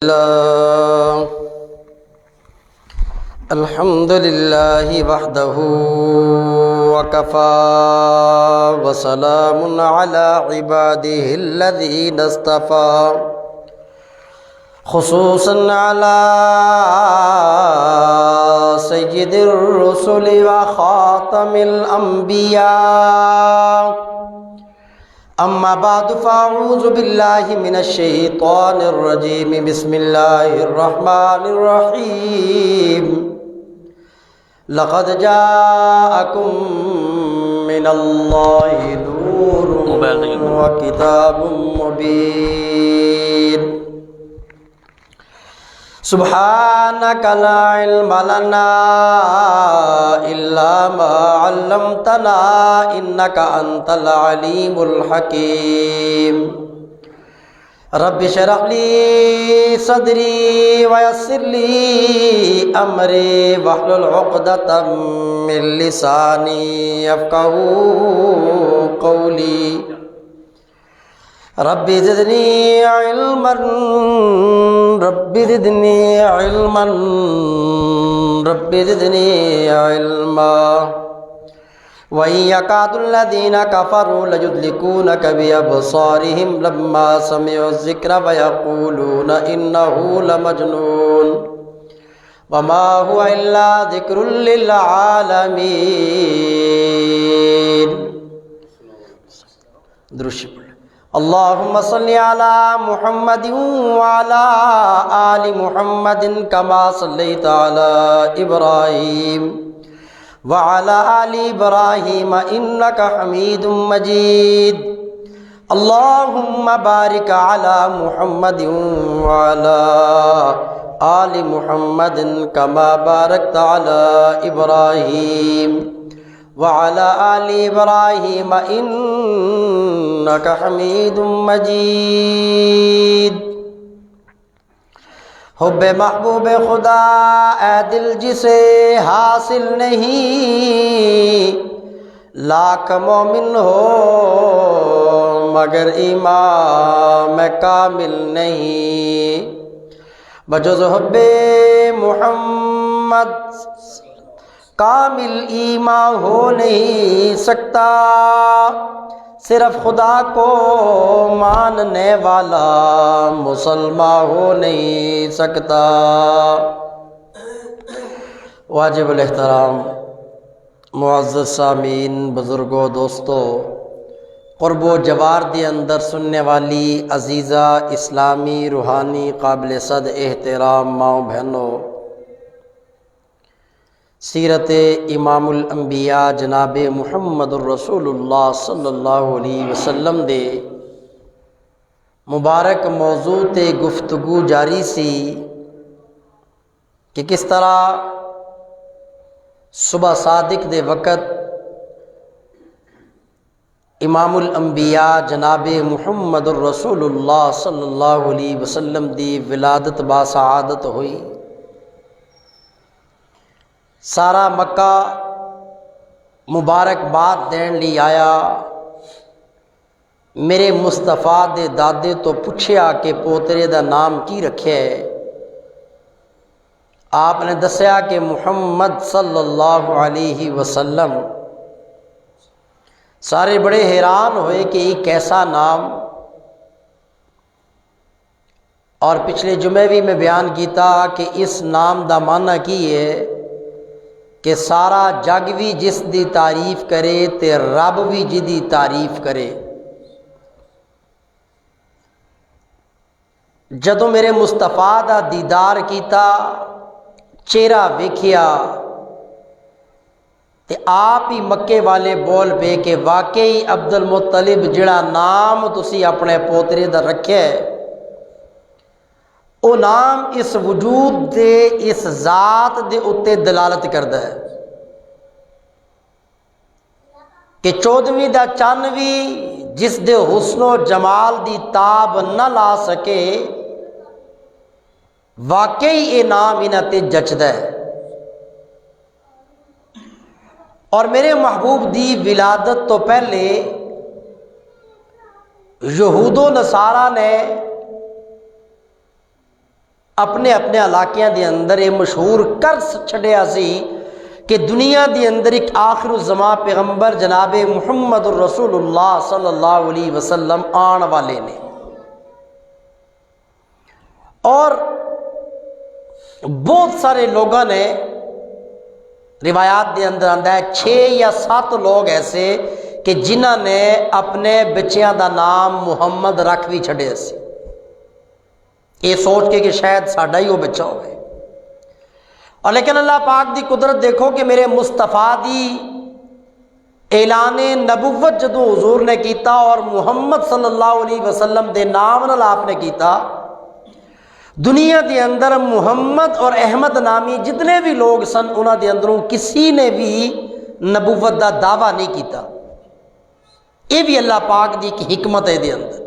الله الحمد لله وحده وكفى وسلام على عباده الذين اصطفى خصوصا على سيد الرسل وخاتم الأنبياء أما بعد فأعوذ بالله من الشيطان الرجيم بسم الله الرحمن الرحيم لقد جاءكم من الله نور وكتاب مبين سبحانك لا علم لنا إلا ما علمتنا إنك أنت العليم الحكيم رب اشرح لي صدري ويسر لي أمري واحلل عقدة من لساني يفقهوا قولي رب زدني علما رب زدني علما رب زدني علما وإن يكاد الذين كفروا ليدركونك بأبصارهم لما سمعوا الذكر ويقولون إنه لمجنون وما هو إلا ذكر للعالمين درشق اللهم صل على محمد وعلى آل محمد كما صليت على إبراهيم وعلى آل إبراهيم إنك حميد مجيد اللهم بارك على محمد وعلى آل محمد كما باركت على إبراهيم وعلى آل إبراهيم إنك حميد مجيد حب محبوب خدا اے دل جسے حاصل نہیں لاکھ مومن ہو مگر ایمان میں کامل نہیں بجز حب محمد کامل ایمان ہو نہیں سکتا صرف خدا کو ماننے والا مسلمان ہو نہیں سکتا واجب الاحترام معزز سامعین بزرگوں دوستو قرب و جوار دے اندر سننے والی عزیزہ اسلامی روحانی قابل صد احترام ماؤں بہنوں سیرت امام الانبیاء جناب محمد الرسول اللہ صلی اللہ علیہ وسلم دے مبارک موضوع تے گفتگو جاری سی کہ کس طرح صبح صادق دے وقت امام الانبیاء جناب محمد الرسول اللہ صلی اللہ علیہ وسلم دی ولادت با سعادت ہوئی سارا مکہ مبارکباد دین لی آیا میرے مصطفیٰ دے دادے تو پوچھیا کہ پوترے دا نام کی رکھے آپ نے دسیا کہ محمد صلی اللہ علیہ وسلم سارے بڑے حیران ہوئے کہ یہ کیسا نام اور پچھلے جمعے بھی میں بیان کیتا کہ اس نام دا معنی کی ہے کہ سارا جگ بھی جس دی تعریف کرے تے رب بھی جدی تعریف کرے جدوں میرے مصطفیٰ دا دیدار کیتا چہرہ ویکھیا تے آپ ہی مکے والے بول پے کہ واقعی عبد المطلب جڑا نام تسی اپنے پوترے دا رکھے او نام اس وجود دے اس ذات دے اتے دلالت کردا ہے کہ 14ویں دا چانوی جس دے حسن و جمال دی تاب نہ لا سکے واقعی اے نام انہاں تے جچدا ہے اور میرے محبوب دی ولادت تو پہلے یہود و نصارہ نے اپنے اپنے علاقیاں دے اندر یہ مشہور کر چھڈیا سی کہ دنیا دے اندر ایک آخر الزمان پیغمبر جناب محمد الرسول اللہ صلی اللہ علیہ وسلم آن والے نے، اور بہت سارے لوگوں نے روایات دے اندر آندا ہے 6 یا 7 لوگ ایسے کہ جنہاں نے اپنے بچیاں دا نام محمد رکھ بھی چھڑے سی، یہ سوچ کے کہ شاید ساڈا ہی وہ بچہ ہوئے، اور لیکن اللہ پاک دی قدرت دیکھو کہ میرے مصطفیٰ دی اعلان نبوت جدوں حضور نے کیتا اور محمد صلی اللہ علیہ وسلم دے نام نال آپ نے کیتا، دنیا دے اندر محمد اور احمد نامی جتنے بھی لوگ سن انہاں دے اندروں کسی نے بھی نبوت دا دعویٰ نہیں کیتا، یہ بھی اللہ پاک دی ایک حکمت ہے دے اندر،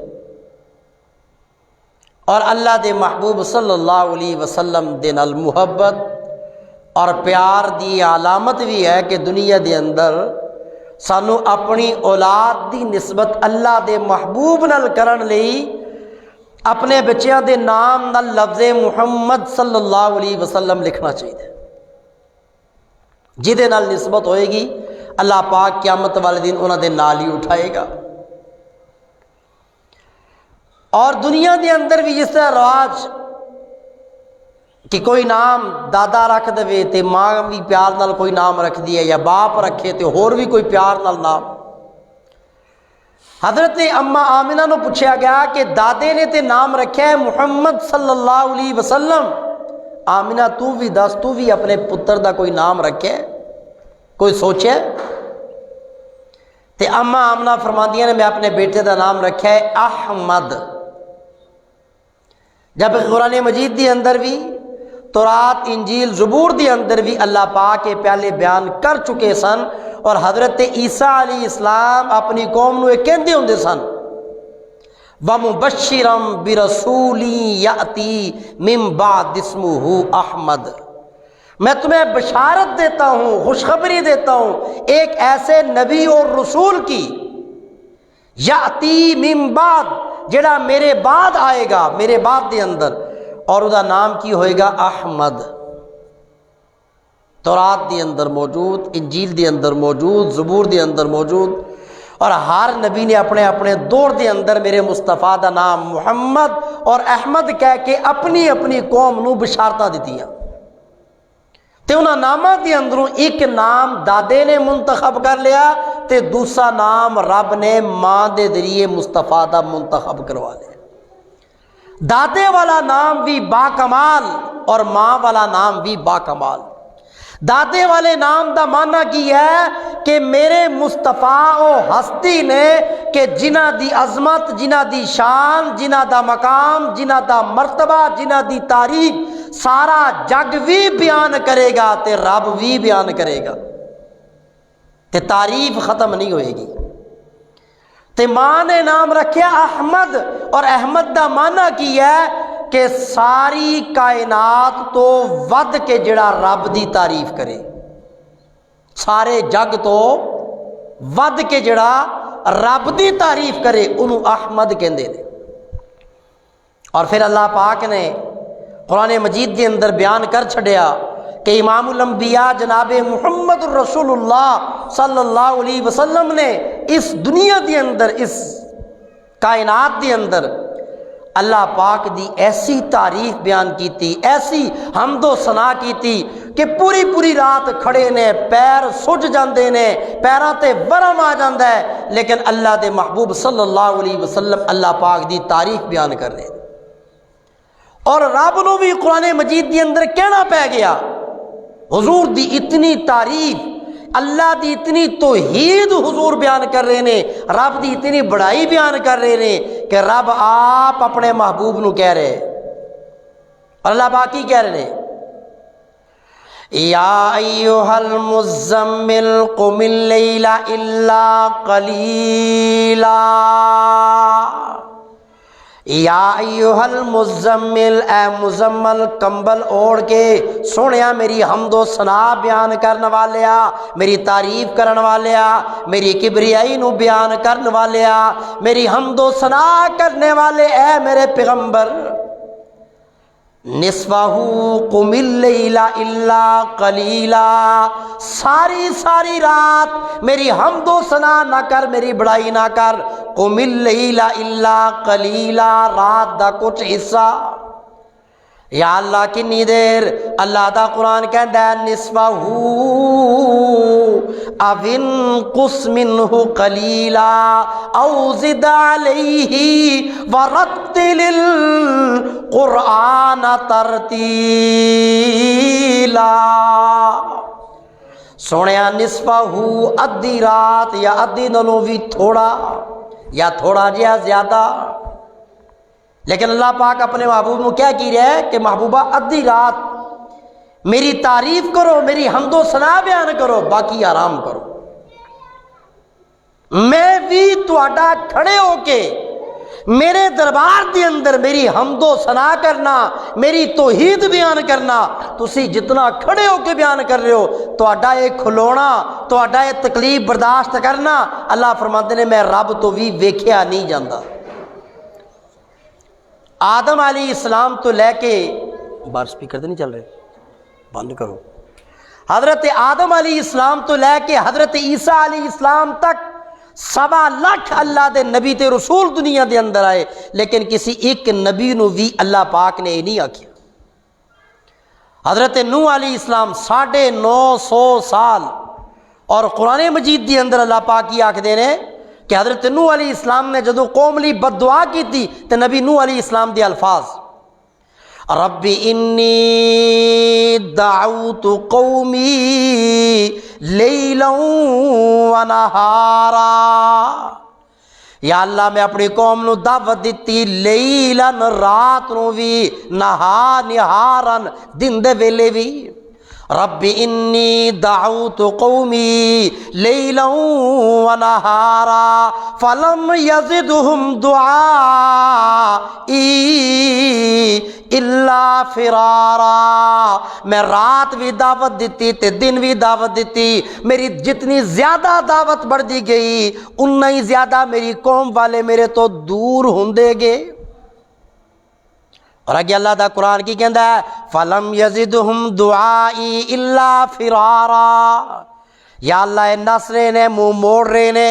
اور اللہ دے محبوب صلی اللہ علیہ وسلم دے نال محبت اور پیار دی علامت بھی ہے کہ دنیا دے اندر سانو اپنی اولاد دی نسبت اللہ دے محبوب نال کرن لئی اپنے بچیاں دے نام نال لفظ محمد صلی اللہ علیہ وسلم لکھنا چاہیے، جہدے نال نسبت ہوئے گی اللہ پاک قیامت والے دن انہاں دے نال ہی اٹھائے گا۔ اور دنیا دے اندر بھی جس طرح رواج کہ کوئی نام دادا رکھ دے تے ماں بھی پیار نال کوئی نام رکھ دی ہے، یا باپ رکھے تے ہور بھی کوئی پیار نال نام، حضرت اما آمنہ نو پوچھا گیا کہ دادے نے تے نام رکھا ہے محمد صلی اللہ علیہ وسلم، آمنہ تو بھی دس، تو بھی اپنے پتر دا کوئی نام رکھے، کوئی سوچے؟ تے اما آمنہ فرماندیاں نے میں اپنے بیٹے دا نام رکھا ہے احمد۔ جب قرآن مجید دی اندر بھی، تورات انجیل زبور دی اندر بھی اللہ پاک کے پہلے بیان کر چکے سن، اور حضرت عیسیٰ علیہ السلام اپنی قوم نو یہ کہندے ہوندے سن وَمُبَشِّرًا بِرَسُولٍ يَأْتِي مِن بَعْدِ اسْمُهُ احمد، میں تمہیں بشارت دیتا ہوں، خوشخبری دیتا ہوں ایک ایسے نبی اور رسول کی، یاتی من بعد، جڑا میرے بعد آئے گا، میرے بعد دے اندر، اور وہ دا نام کی ہوئے گا احمد۔ تورات دے اندر موجود، انجیل دے اندر موجود، زبور دے اندر موجود، اور ہر نبی نے اپنے اپنے دور دے اندر میرے مصطفیٰ دا نام محمد اور احمد کہہ کے اپنی اپنی قوم نو بشارتاں دتیاں، تے انہاں ناماں دے اندروں ایک نام دادے نے منتخب کر لیا تے دوسرا نام رب نے ماں دے ذریعے مصطفیٰ دا منتخب کروا لیا۔ دادے والا نام بھی با کمال اور ماں والا نام بھی با کمال۔ دادے والے نام دا معنی کی ہے کہ میرے مصطفیٰ او ہستی نے کہ جنہ دی عظمت، جنہ دی شان، جنہ دا مقام، جنہ دا مرتبہ، جنہ دی تعریف سارا جگ بھی بیان کرے گا تے رب بھی بیان کرے گا، تے تعریف ختم نہیں ہوئے گی۔ تے ماں نے نام رکھیا احمد، اور احمد دا معنی کی ہے کہ ساری کائنات تو ود کے جڑا رب دی تعریف کرے، سارے جگ تو ود کے جڑا رب دی تعریف کرے انہوں احمد کہندے نے۔ اور پھر اللہ پاک نے قرآن مجید کے اندر بیان کر چھڑیا کہ امام الانبیاء جناب محمد الرسول اللہ صلی اللہ علیہ وسلم نے اس دنیا کے اندر، اس کائنات کے اندر اللہ پاک دی ایسی تعریف بیان کی تھی، ایسی حمد و ثنا کی تھی کہ پوری پوری رات کھڑے نے، پیر سج جاندے نے، پیراں تے ورم آ جاندا ہے، لیکن اللہ دے محبوب صلی اللہ علیہ وسلم اللہ پاک دی تعریف بیان کر رہے، اور رب نو بھی قرآن مجید کے اندر کہنا پہ گیا حضور دی اتنی تعریف، اللہ دی اتنی توحید حضور بیان کر رہے نے، رب دی اتنی بڑائی بیان کر رہے نے کہ رب آپ اپنے محبوب نو کہہ رہے، اور اللہ باقی کہہ رہے یا ایھا المزمل قم اللیل الا قلیلا، یا ایھا المزمل، اے مزمل کمبل اوڑھ کے سونیا میری حمد و ثنا بیان کرن والیا، میری تعریف کرن والیا، میری کبریائی نو بیان کرن والیا، میری حمد و ثنا کرنے والے اے میرے پیغمبر، نصفہو قم اللیل الا قلیلا، ساری ساری رات میری حمد و ثنا نہ کر، میری بڑائی نہ کر، قم اللیل الا قلیلا، رات دا کچھ حصہ۔ یا اللہ کنی دیر؟ اللہ دا قرآن کہندا ہے نصفہو او انقص منہ قلیلا او زد علیہ ورتل القرآن ترتیلا۔ سونیا نصفہو ادھی رات یا ادھی نالوں بھی تھوڑا یا تھوڑا جہا زیادہ، لیکن اللہ پاک اپنے محبوب کو کیا کی رہا ہے کہ محبوبہ ادھی رات میری تعریف کرو، میری حمد و ثنا بیان کرو، باقی آرام کرو۔ میں بھی تہاڈا کھڑے ہو کے میرے دربار دے اندر میری حمد و ثنا کرنا، میری توحید بیان کرنا، تسی جتنا کھڑے ہو کے بیان کر رہے ہو، تہاڈا یہ کھلونا، تہاڈا یہ تکلیف برداشت کرنا، اللہ فرماتے نے میں رب تو بھی ویکھیا نہیں جاندا۔ آدم علیہ السلام تو لے کے بار سپیکر تو نہیں چل رہے، بند کرو۔ حضرت آدم علیہ السلام تو لے کے حضرت عیسیٰ علیہ السلام تک 1.25 لاکھ اللہ دے نبی تے رسول دنیا دے اندر آئے، لیکن کسی ایک نبی نو بھی اللہ پاک نے یہ نہیں آکھیا۔ حضرت نوح علیہ السلام 950 سال، اور قرآن مجید دے اندر اللہ پاک کی آکھدے نے کہ حضرت نوح علیہ السلام نے جدو قوم لی بد دعا کی تھی تو نبی نوح علیہ السلام دے الفاظ رب انی دعوت قومی لیلا ونہارا، یا اللہ میں اپنی قوم نو دعوت دیتی لیلن رات نو بھی، نہارن دن دے ویلے بھی۔ رب انی دعوت قومی لیلا ونہارا فلم یزدہم دعائی الا فرارا، میں رات بھی دعوت دیتی تے دن بھی دعوت دیتی، میری جتنی زیادہ دعوت بڑھ دی گئی اتنا ہی زیادہ میری قوم والے میرے تو دور ہوندے گے۔ اور آگے اللہ دا قرآن کی کہندا ہے فَلَمْ يَزِدْهُمْ دُعَائِي إِلَّا فِرَارًا، یا اللہ اے نصرے نے منہ موڑ رہے نے،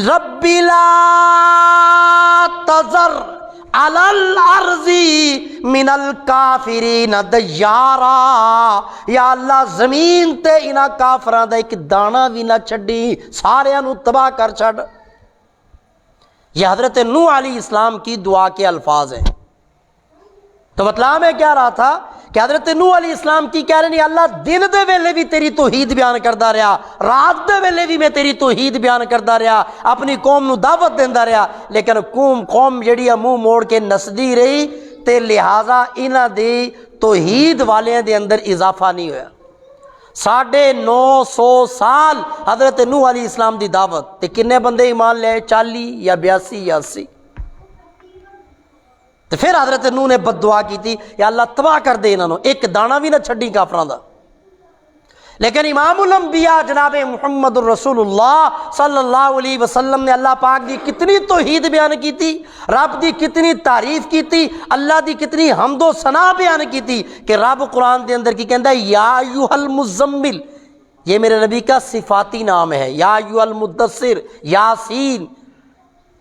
رب لا تذر علی الارض من الکافرین دیارا، یا اللہ زمین تے انہاں کافراں دا ایک دانہ بھی نہ چھڈی، سارے نو تباہ کر چھڈ۔ یہ حضرت نوح علیہ السلام کی دعا کے الفاظ ہیں۔ تو مطلب میں کیا رہا تھا کہ حضرت نوح علیہ السلام کی کہہ رہے نہیں اللہ دن دے ویلے بھی تیری توحید بیان کردا رہا، رات دے ویلے بھی میں تیری توحید بیان کردا رہا، اپنی قوم نو دعوت دیندا رہا، لیکن قوم جڑی منہ موڑ کے نسدی رہی تے لہٰذا انہاں دی توحید والیاں دے اندر اضافہ نہیں ہویا۔ 950 سال حضرت نوح علیہ السلام دی دعوت تے کنے بندے ایمان لے؟ 40 یا 82 یا 80۔ تو پھر حضرت نوح نے بد دعا کی تھی یا اللہ تباہ کر دے انہوں، ایک دانہ بھی نہ چھڈی کافراں دا۔ لیکن امام الانبیاء جناب محمد الرسول اللہ صلی اللہ علیہ وسلم نے اللہ پاک دی کتنی توحید بیان کی تھی، رب دی کتنی تعریف کی تھی، اللہ دی کتنی حمد و ثنا بیان کی تھی کہ رب قرآن دے اندر کی کہندا ہے یا ایھا المزمل، یہ میرے نبی کا صفاتی نام ہے، یا ایھا المدثر، یاسین،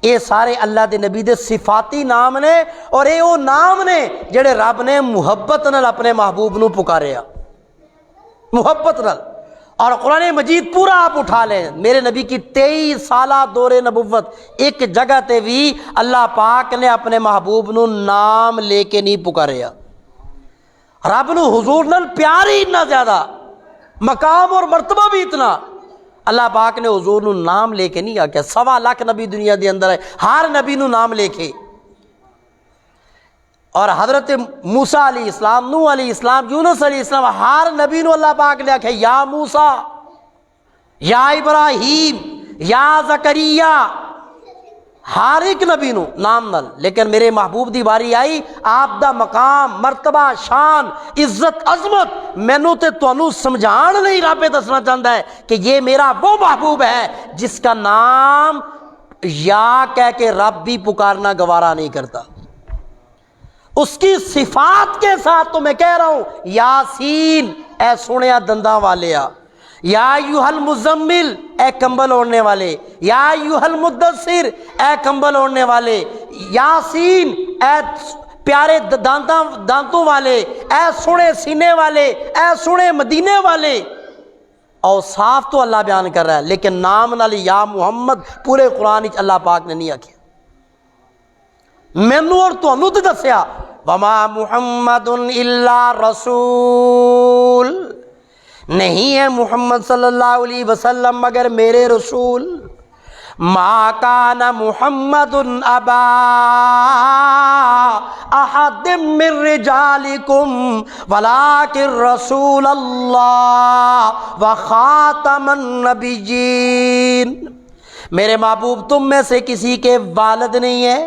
یہ سارے اللہ دے نبی دے صفاتی نام نے، اور یہ وہ نام نے جڑے رب نے محبت نال اپنے محبوب نو پکاریا، محبت نال۔ اور قرآن مجید پورا آپ اٹھا لیں، میرے نبی کی 23 سالہ دور نبوت ایک جگہ تے بھی اللہ پاک نے اپنے محبوب نو نام لے کے نہیں پکاریا۔ رب نو حضور نال پیار ہی اتنا زیادہ، مقام اور مرتبہ بھی اتنا، اللہ پاک نے حضور نو نام لے کے نہیں آکھیا۔ 1.25 لاکھ نبی دنیا دے اندر ہے، ہر نبی نو نام لے کے۔ اور حضرت موسیٰ علیہ السلام، نوح علیہ السلام، یونس علیہ السلام، ہر نبی نو اللہ پاک نے آکھیا یا موسیٰ، یا ابراہیم، یا زکریا، ہر ایک نبی نو نام نال۔ لیکن میرے محبوب دی باری آئی، آپ دا مقام، مرتبہ، شان، عزت، عظمت مینوں تے تانوں سمجھان نہیں رب دسنا چاہتا ہے کہ یہ میرا وہ محبوب ہے جس کا نام یا کہہ کے رب بھی پکارنا گوارا نہیں کرتا۔ اس کی صفات کے ساتھ تو میں کہہ رہا ہوں یاسین اے سنیا دنداں والیا، یا ایھا المزمل اے کمبل اوڑھنے والے، یا ایھا المدثر اے کمبل اوڑھنے والے، یاسین اے پیارے دانتوں والے، اے سونے سینے والے، اے سونے مدینے والے۔ اوصاف تو اللہ بیان کر رہا ہے، لیکن نام نال یا محمد پورے قرآن وچ اللہ پاک نے نہیں آکھیا۔ مینوں اور تانوں تے دسیا وما محمد الا رسول، نہیں ہے محمد صلی اللہ علیہ وسلم مگر میرے رسول۔ ما کان محمد ابا احد من رجالکم ولکن رسول اللہ وخاتم النبیین، میرے محبوب تم میں سے کسی کے والد نہیں ہے۔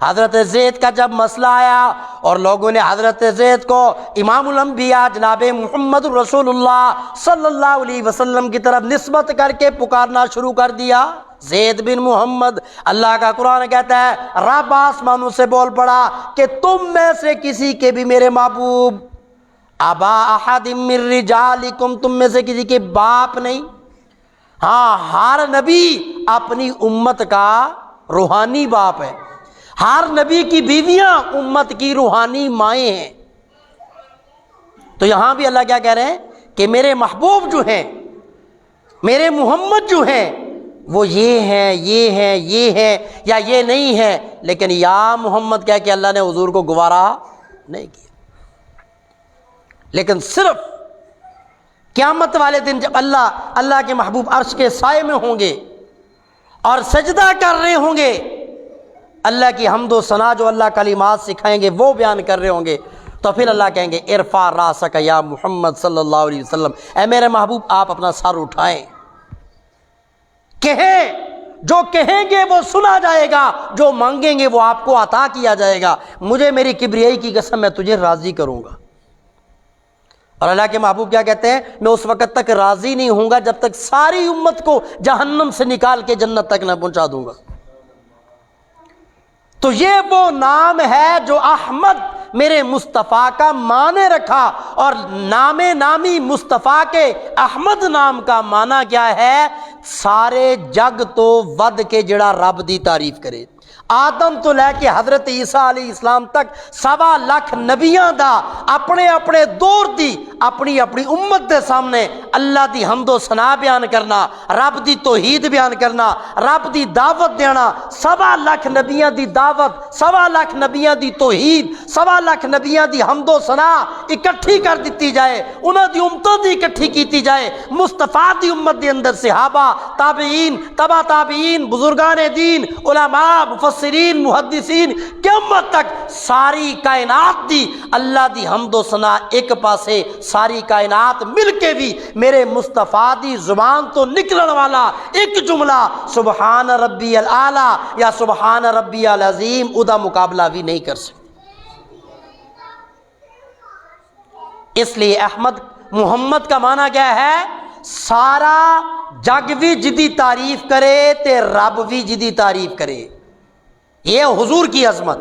حضرت زید کا جب مسئلہ آیا اور لوگوں نے حضرت زید کو امام الانبیاء جناب محمد رسول اللہ صلی اللہ علیہ وسلم کی طرف نسبت کر کے پکارنا شروع کر دیا، زید بن محمد، اللہ کا قرآن کہتا ہے رب آسمانوں سے بول پڑا کہ تم میں سے کسی کے بھی میرے محبوب ابا احد من رجالکم، تم میں سے کسی کے باپ نہیں۔ ہاں، ہر نبی اپنی امت کا روحانی باپ ہے، ہر نبی کی بیویاں امت کی روحانی مائیں ہیں۔ تو یہاں بھی اللہ کیا کہہ رہے ہیں کہ میرے محبوب جو ہیں، میرے محمد جو ہیں، وہ یہ ہیں، یہ ہیں، یہ ہیں، یا یہ نہیں ہیں، لیکن یا محمد کہہ کے اللہ نے حضور کو گوارا نہیں کیا۔ لیکن صرف قیامت والے دن جب اللہ کے محبوب عرش کے سائے میں ہوں گے اور سجدہ کر رہے ہوں گے، اللہ کی حمد و ثنا جو اللہ کلمات سکھائیں گے وہ بیان کر رہے ہوں گے، تو پھر اللہ کہیں گے ارفع راسک یا محمد صلی اللہ علیہ وسلم، اے میرے محبوب آپ اپنا سر اٹھائیں، کہیں جو کہیں گے وہ سنا جائے گا، جو مانگیں گے وہ آپ کو عطا کیا جائے گا، مجھے میری کبریائی کی قسم میں تجھے راضی کروں گا۔ اور اللہ کے محبوب کیا کہتے ہیں، میں اس وقت تک راضی نہیں ہوں گا جب تک ساری امت کو جہنم سے نکال کے جنت تک نہ پہنچا دوں گا۔ تو یہ وہ نام ہے جو احمد میرے مصطفیٰ کا معنی رکھا، اور نامی مصطفیٰ کے احمد نام کا معنی کیا ہے؟ سارے جگ تو ود کے جڑا رب دی تعریف کرے۔ آدم تو لے کے حضرت عیسیٰ علیہ السلام تک 1.25 لاکھ نبیاں دا اپنے اپنے دور دی اپنی اپنی امت دے سامنے اللہ دی حمد و ثنا بیان کرنا، رب دی توحید بیان کرنا، رب دی دعوت دینا، 1.25 لاکھ نبیاں دی دعوت، 1.25 لاکھ نبیاں دی توحید، 1.25 لاکھ نبیاں دی حمد و ثنا اکٹھی کر دیتی جائے، انہاں دی امتوں دی اکٹھی کیتی جائے، مصطفیٰ دی امت دے اندر صحابہ، تابعین، تبع تابعین، بزرگان دین، علماء، مفسرین، محدثین، قیامت تک ساری کائنات دی اللہ دی حمد و ثنا ایک پاسے، ساری کائنات مل کے بھی میرے مصطفیٰ دی زبان تو نکلن والا ایک جملہ سبحان ربی الاعلیٰ یا سبحان ربی العظیم ادا مقابلہ بھی نہیں کر سکتے۔ اس لیے احمد محمد کا معنی کیا ہے؟ سارا جگ بھی جدی تعریف کرے تے رب بھی جدی تعریف کرے، یہ حضور کی عظمت۔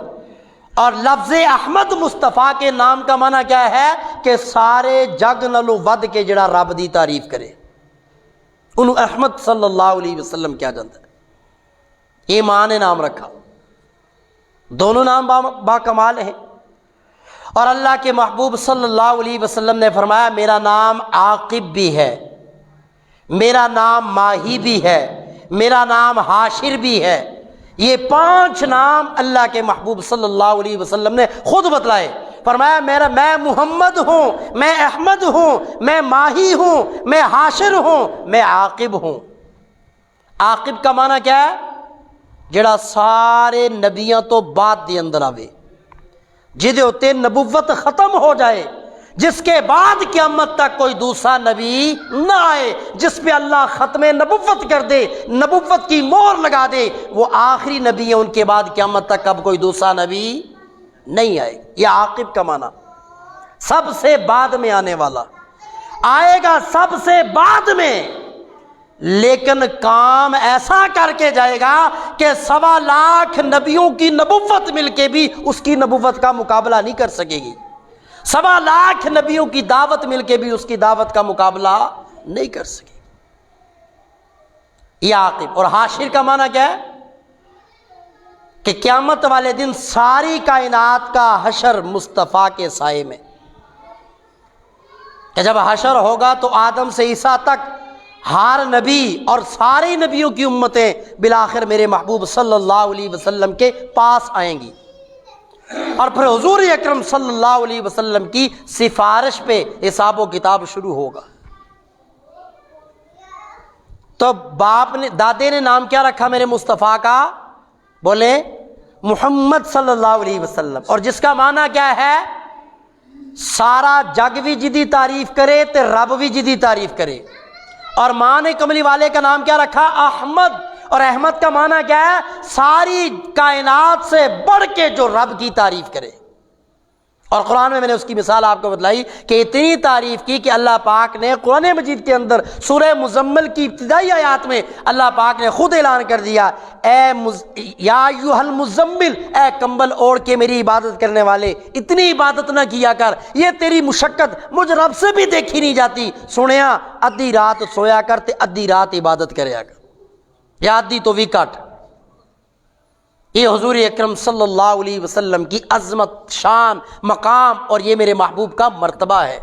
اور لفظ احمد مصطفیٰ کے نام کا معنی کیا ہے؟ کہ سارے جگ نلو ود کے جڑا رب دی تعریف کرے، انہوں احمد صلی اللہ علیہ وسلم کیا جانتا ہے۔ یہ ماں نے نام رکھا، دونوں نام با کمال ہیں۔ اور اللہ کے محبوب صلی اللہ علیہ وسلم نے فرمایا میرا نام عاقب بھی ہے، میرا نام ماہی بھی ہے، میرا نام حاشر بھی ہے۔ یہ 5 نام اللہ کے محبوب صلی اللہ علیہ وسلم نے خود بتلائے، فرمایا میں محمد ہوں، میں احمد ہوں، میں ماہی ہوں، میں حاشر ہوں، میں عاقب ہوں۔ عاقب کا معنی کیا ہے؟ جڑا سارے نبیاں تو بعد دے اندر آوے، جدے ہوتے نبوت ختم ہو جائے، جس کے بعد قیامت تک کوئی دوسرا نبی نہ آئے، جس پہ اللہ ختم نبوت کر دے، نبوت کی مہر لگا دے، وہ آخری نبی ہے، ان کے بعد قیامت تک اب کوئی دوسرا نبی نہیں آئے۔ یہ عاقب کا معنی، سب سے بعد میں آنے والا، آئے گا سب سے بعد میں، لیکن کام ایسا کر کے جائے گا کہ 1.25 لاکھ نبیوں کی نبوت مل کے بھی اس کی نبوت کا مقابلہ نہیں کر سکے گی، 1.25 لاکھ نبیوں کی دعوت مل کے بھی اس کی دعوت کا مقابلہ نہیں کر سکے گی۔ یہ عاقب اور حاشر کا معنی کیا ہے کہ قیامت والے دن ساری کائنات کا حشر مصطفیٰ کے سائے میں، کہ جب حشر ہوگا تو آدم سے عیسیٰ تک ہر نبی اور ساری نبیوں کی امتیں بالآخر میرے محبوب صلی اللہ علیہ وسلم کے پاس آئیں گی، اور پھر حضور اکرم صلی اللہ علیہ وسلم کی سفارش پہ حساب و کتاب شروع ہوگا۔ تو باپ نے، دادے نے نام کیا رکھا میرے مصطفیٰ کا؟ بولے محمد صلی اللہ علیہ وسلم، اور جس کا معنی کیا ہے؟ سارا جگ بھی جدی تعریف کرے تے رب بھی جدی تعریف کرے۔ اور ماں نے کملی والے کا نام کیا رکھا؟ احمد، اور احمد کا معنی کیا ہے؟ ساری کائنات سے بڑھ کے جو رب کی تعریف کرے۔ اور قرآن میں نے اس کی مثال آپ کو بتلائی کہ اتنی تعریف کی کہ اللہ پاک نے قرآن مجید کے اندر سورہ مزمل کی ابتدائی آیات میں اللہ پاک نے خود اعلان کر دیا، یا ایھا المزمل، اے کمبل اوڑھ کے میری عبادت کرنے والے، اتنی عبادت نہ کیا کر، یہ تیری مشقت مجھ رب سے بھی دیکھی نہیں جاتی، سنیا ادھی رات سویا کر تے ادھی رات عبادت کریا کر، یا ادھی تو بھی کٹ۔ یہ حضور اکرم صلی اللہ علیہ وسلم کی عظمت، شان، مقام، اور یہ میرے محبوب کا مرتبہ ہے۔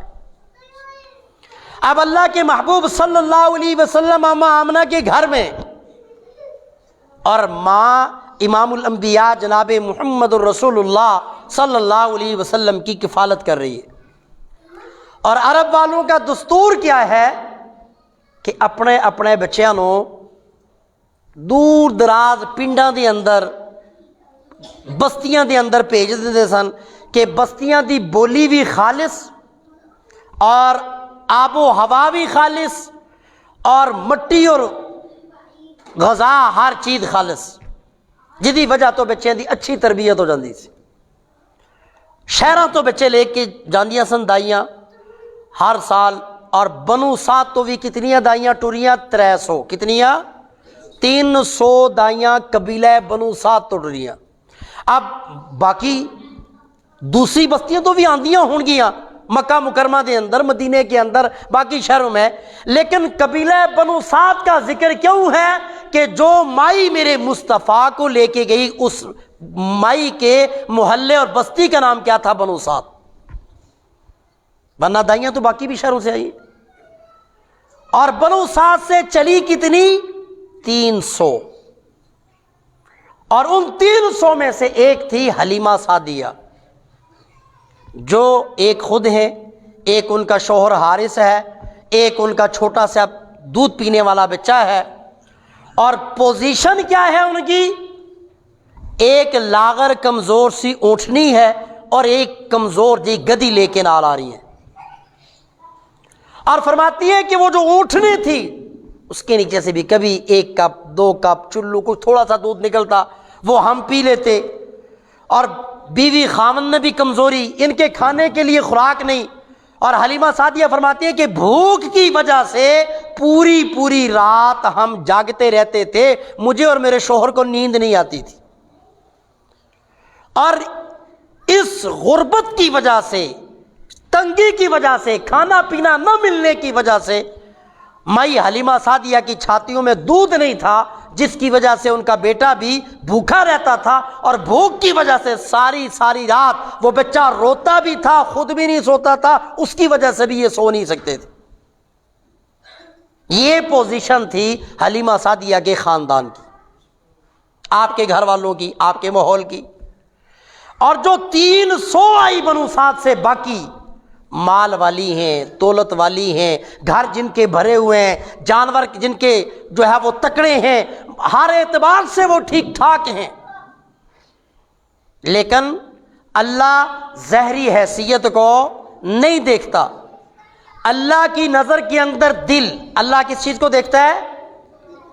اب اللہ کے محبوب صلی اللہ علیہ وسلم اماں آمنہ کے گھر میں، اور ماں امام الانبیاء جناب محمد الرسول اللہ صلی اللہ علیہ وسلم کی کفالت کر رہی ہے۔ اور عرب والوں کا دستور کیا ہے کہ اپنے اپنے بچیاں نو دور دراز پنڈاں دے اندر، بستیاں دے اندر بھیج دیتے سن کہ بستیاں دی بولی بھی خالص، اور آب و ہوا بھی خالص، اور مٹی اور غذا ہر چیز خالص، جدی وجہ تو بچیاں دی اچھی تربیت ہو جاندی سی۔ شہراں تو بچے لے کے جاندیاں سن دائیاں ہر سال، اور بنو سعد تو بھی کتنیاں دائیاں ٹریاں؟ 300، کتنیاں؟ 300 دائیاں قبیلہ بنو سعد تو ٹریاں۔ اب باقی دوسری بستیاں تو بھی آندیاں ہون گیاں مکہ مکرمہ دے اندر، مدینے کے اندر، باقی شہروں میں، لیکن قبیلہ بنو سعد کا ذکر کیوں ہے کہ جو مائی میرے مصطفیٰ کو لے کے گئی، اس مائی کے محلے اور بستی کا نام کیا تھا؟ بنو سعد۔ ورنہ دائیاں تو باقی بھی شہروں سے آئی، اور بنو سعد سے چلی کتنی؟ 300، اور ان 300 میں سے ایک تھی حلیمہ سعدیہ، جو ایک خود ہیں، ایک ان کا شوہر حارث ہے، ایک ان کا چھوٹا سا دودھ پینے والا بچہ ہے۔ اور پوزیشن کیا ہے ان کی؟ ایک لاغر کمزور سی اونٹنی ہے، اور ایک کمزور جی گدی لے کے نال آ رہی ہیں، اور فرماتی ہے کہ وہ جو اونٹنی تھی اس کے نیچے سے بھی کبھی 1 کپ 2 کپ چلو کچھ تھوڑا سا دودھ نکلتا، وہ ہم پی لیتے، اور بیوی خاوند نے بھی کمزوری، ان کے کھانے کے لیے خوراک نہیں، اور حلیمہ سعدیہ فرماتی ہے کہ بھوک کی وجہ سے پوری رات ہم جاگتے رہتے تھے، مجھے اور میرے شوہر کو نیند نہیں آتی تھی۔ اور اس غربت کی وجہ سے، تنگی کی وجہ سے، کھانا پینا نہ ملنے کی وجہ سے مائی حلیمہ سعدیہ کی چھاتیوں میں دودھ نہیں تھا، جس کی وجہ سے ان کا بیٹا بھی بھوکا رہتا تھا، اور بھوک کی وجہ سے ساری رات وہ بچہ روتا بھی تھا، خود بھی نہیں سوتا تھا، اس کی وجہ سے بھی یہ سو نہیں سکتے تھے۔ یہ پوزیشن تھی حلیمہ سعدیہ کے خاندان کی، آپ کے گھر والوں کی، آپ کے ماحول کی۔ اور جو 300 آئی بنو سعد سے، باقی مال والی ہیں، دولت والی ہیں، گھر جن کے بھرے ہوئے ہیں، جانور جن کے جو ہے وہ تکڑے ہیں، ہر اعتبار سے وہ ٹھیک ٹھاک ہیں، لیکن اللہ ظاہری حیثیت کو نہیں دیکھتا۔ اللہ کی نظر کے اندر دل، اللہ کس چیز کو دیکھتا ہے؟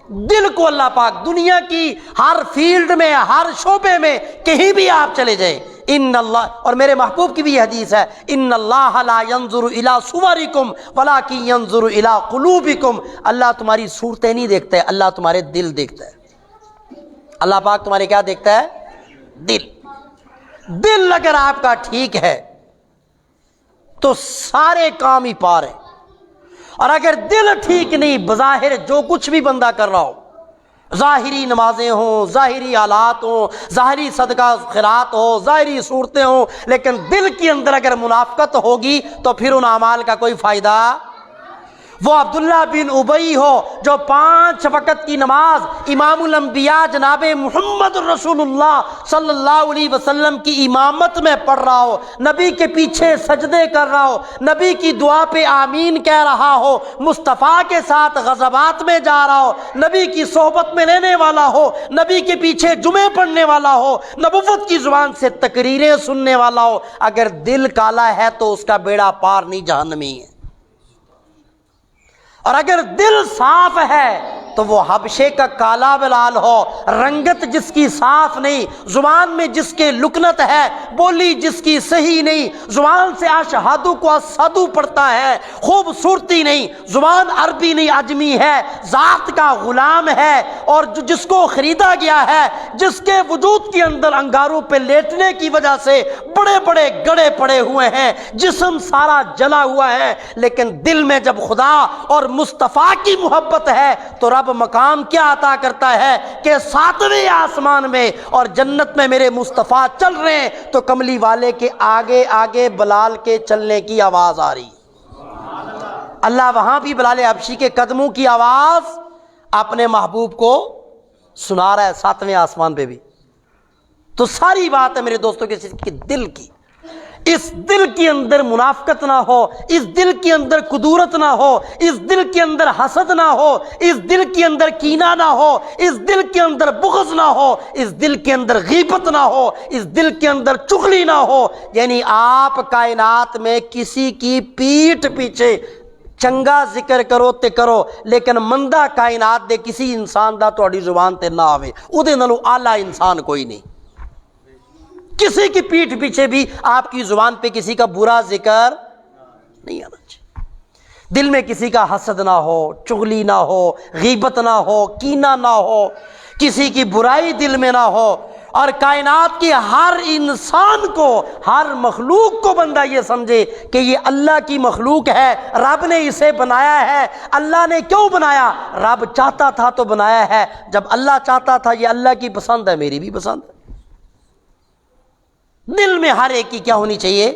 دل کو اللہ پاک دنیا کی ہر فیلڈ میں، ہر شعبے میں کہیں بھی آپ چلے جائیں، ان اللہ، اور میرے محبوب کی بھی یہ حدیث ہے، ان اللہ لا ينظر الى صورکم ولکن ينظر الى قلوبکم، اللہ تمہاری صورتیں نہیں دیکھتا ہے، اللہ تمہارے دل دیکھتا ہے۔ اللہ پاک تمہارے کیا دیکھتا ہے؟ دل۔ دل اگر آپ کا ٹھیک ہے تو سارے کام ہی پار ہیں، اور اگر دل ٹھیک نہیں، بظاہر جو کچھ بھی بندہ کر رہا ہو، ظاہری نمازیں ہوں، ظاہری حالات ہوں، ظاہری صدقہ خیرات ہو، ظاہری صورتیں ہوں، لیکن دل کے اندر اگر منافقت ہوگی تو پھر ان اعمال کا کوئی فائدہ۔ وہ عبداللہ بن ابی ہو جو 5 وقت کی نماز امام الانبیاء جناب محمد رسول اللہ صلی اللہ علیہ وسلم کی امامت میں پڑھ رہا ہو، نبی کے پیچھے سجدے کر رہا ہو، نبی کی دعا پہ آمین کہہ رہا ہو، مصطفیٰ کے ساتھ غزوات میں جا رہا ہو، نبی کی صحبت میں رہنے والا ہو، نبی کے پیچھے جمعے پڑھنے والا ہو، نبوت کی زبان سے تقریریں سننے والا ہو، اگر دل کالا ہے تو اس کا بیڑا پار نہیں، جہنمی ہے۔ اور اگر دل صاف ہے تو وہ حبشے کا کالا بلال ہو، رنگت جس کی صاف نہیں، زبان میں جس کے لکنت ہے، بولی جس کی صحیح نہیں، زبان سے اشہدو کو اسدو پڑھتا ہے، خوبصورتی نہیں، زبان عربی نہیں عجمی ہے، ذات کا غلام ہے، اور جس کو خریدا گیا ہے، جس کے وجود کے اندر انگاروں پہ لیٹنے کی وجہ سے بڑے بڑے گڑے پڑے ہوئے ہیں، جسم سارا جلا ہوا ہے، لیکن دل میں جب خدا اور مصطفیٰ کی محبت ہے تو رب مقام کیا عطا کرتا ہے کہ 7ویں آسمان میں اور جنت میں میرے مصطفیٰ چل رہے ہیں تو کملی والے کے آگے آگے بلال کے چلنے کی آواز آ رہی، اللہ وہاں بھی بلال حبشی کے قدموں کی آواز اپنے محبوب کو سنا رہا ہے 7ویں آسمان پہ بھی۔ تو ساری بات ہے میرے دوستوں کے دل کی، اس دل کے اندر منافقت نہ ہو، اس دل کے اندر کدورت نہ ہو، اس دل کے اندر حسد نہ ہو، اس دل کے اندر کینہ نہ ہو، اس دل کے اندر بغض نہ ہو، اس دل کے اندر غیبت نہ ہو، اس دل کے اندر چغلی نہ ہو، یعنی آپ کائنات میں کسی کی پیٹھ پیچھے چنگا ذکر کرو تے کرو، لیکن مندہ کائنات دے کسی انسان دا تہاڈی زبان تے نہ آوے، اودے نالوں اعلیٰ انسان کوئی نہیں۔ کسی کی پیٹھ پیچھے بھی آپ کی زبان پہ کسی کا برا ذکر نہیں آنا چاہیے، دل میں کسی کا حسد نہ ہو، چغلی نہ ہو، غیبت نہ ہو، کینہ نہ ہو، کسی کی برائی دل میں نہ ہو، اور کائنات کی ہر انسان کو، ہر مخلوق کو بندہ یہ سمجھے کہ یہ اللہ کی مخلوق ہے، رب نے اسے بنایا ہے۔ اللہ نے کیوں بنایا؟ رب چاہتا تھا تو بنایا ہے، جب اللہ چاہتا تھا یہ اللہ کی پسند ہے، میری بھی پسند ہے۔ دل میں ہر ایک کی کیا ہونی چاہیے؟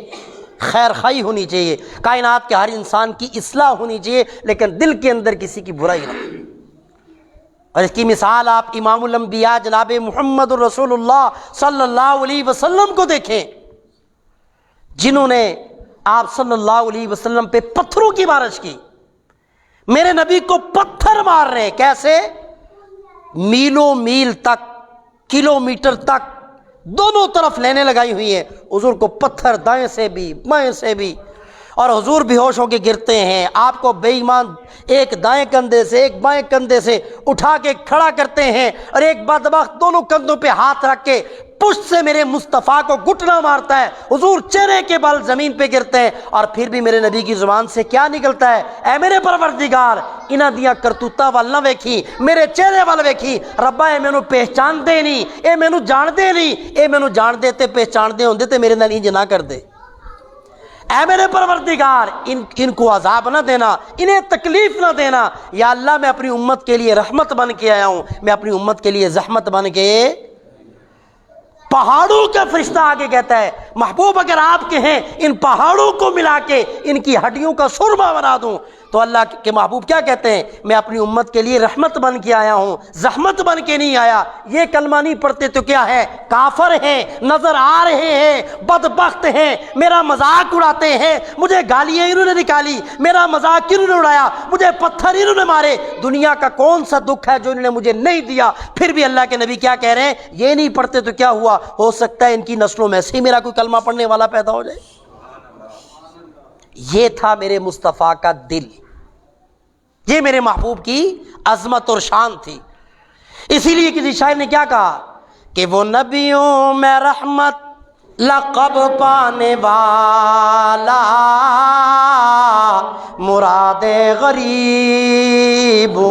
خیر خواہی ہونی چاہیے، کائنات کے ہر انسان کی اصلاح ہونی چاہیے، لیکن دل کے اندر کسی کی برائی نہ ہو۔ اور اس کی مثال آپ امام الانبیاء جناب محمد رسول اللہ صلی اللہ علیہ وسلم کو دیکھیں، جنہوں نے آپ صلی اللہ علیہ وسلم پہ پتھروں کی بارش کی، میرے نبی کو پتھر مار رہے ہیں، کیسے؟ میلوں میل تک، کلومیٹر تک دونوں طرف لینے لگائی ہوئی ہیں، حضور کو پتھر دائیں سے بھی بائیں سے بھی، اور حضور بے ہوش ہو کے گرتے ہیں، آپ کو بے ایمان ایک دائیں کندھے سے ایک بائیں کندھے سے اٹھا کے کھڑا کرتے ہیں، اور ایک بدبخت دونوں کندھوں پہ ہاتھ رکھ کے پشت سے میرے مصطفیٰ کو گھٹنا مارتا ہے، حضور چہرے کے بل زمین پہ گرتے ہیں، اور پھر بھی میرے نبی کی زبان سے کیا نکلتا ہے؟ اے میرے پروردگار، انہاں دیاں کرتوتاں وال نہ ویکھی، میرے چہرے وال ویکھی، ربا اے مینوں پہچان دے نہیں، اے مینوں جان دے نہیں، اے مینوں جان دے تے پہچان دے ہوندے تے میرے نال انج نہ کر دے، اے میرے پروردگار ان کو عذاب نہ دینا، انہیں تکلیف نہ دینا، یا اللہ میں اپنی امت کے لیے رحمت بن کے آیا ہوں، میں اپنی امت کے لیے زحمت بن کے۔ پہاڑوں کا فرشتہ آگے کہتا ہے محبوب اگر آپ کے ہیں ان پہاڑوں کو ملا کے ان کی ہڈیوں کا سرما بنا دوں، تو اللہ کے محبوب کیا کہتے ہیں؟ میں اپنی امت کے لیے رحمت بن کے آیا ہوں، زحمت بن کے نہیں آیا۔ یہ کلمہ نہیں پڑھتے تو کیا ہے؟ کافر ہیں، نظر آ رہے ہیں، بدبخت ہیں، میرا مذاق اڑاتے ہیں، مجھے گالیاں انہوں نے نکالی، میرا مذاق انہوں نے اڑایا، مجھے پتھر انہوں نے مارے، دنیا کا کون سا دکھ ہے جو انہوں نے مجھے نہیں دیا؟ پھر بھی اللہ کے نبی کیا کہہ رہے ہیں؟ یہ نہیں پڑھتے تو کیا ہوا؟ ہو سکتا ہے ان کی نسلوں میں سے ہی میرا کوئی کلمہ پڑھنے والا پیدا ہو جائے۔ یہ تھا میرے مصطفیٰ کا دل، یہ میرے محبوب کی عظمت اور شان تھی۔ اسی لیے کسی شاعر نے کیا کہا کہ وہ نبیوں میں رحمت لقب پانے والا، مراد غریبوں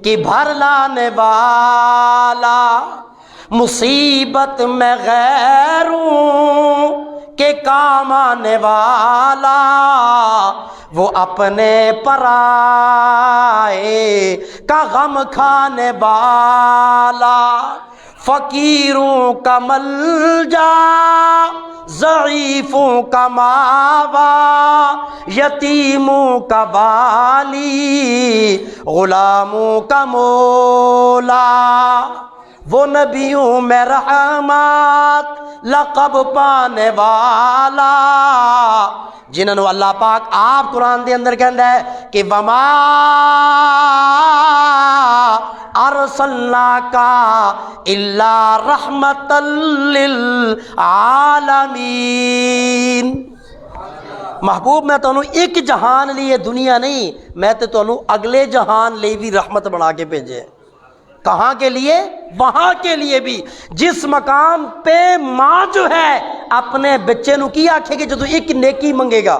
کی بھر لانے والا، مصیبت میں غیروں کے کام آنے والا، وہ اپنے پرائے کا غم کھانے والا، فقیروں کا ملجا ضعیفوں کا ماوا، یتیموں کا والی غلاموں کا مولا، وہ نبیوں میں رحمت لقب پانے والا، جنہوں اللہ پاک آپ قرآن دے اندر کہندا ہے کہ وما ارسلناک الا رحمۃ للعالمین۔ محبوب میں تانوں ایک جہان لیے دنیا نہیں، میں تے تانوں اگلے جہان لے بھی رحمت بنا کے بھیجے۔ کہاں کے لیے؟ وہاں کے لیے بھی، جس مقام پہ ماں جو ہے اپنے بچے نو کی آکھے گی جدو ایک نیکی منگے گا،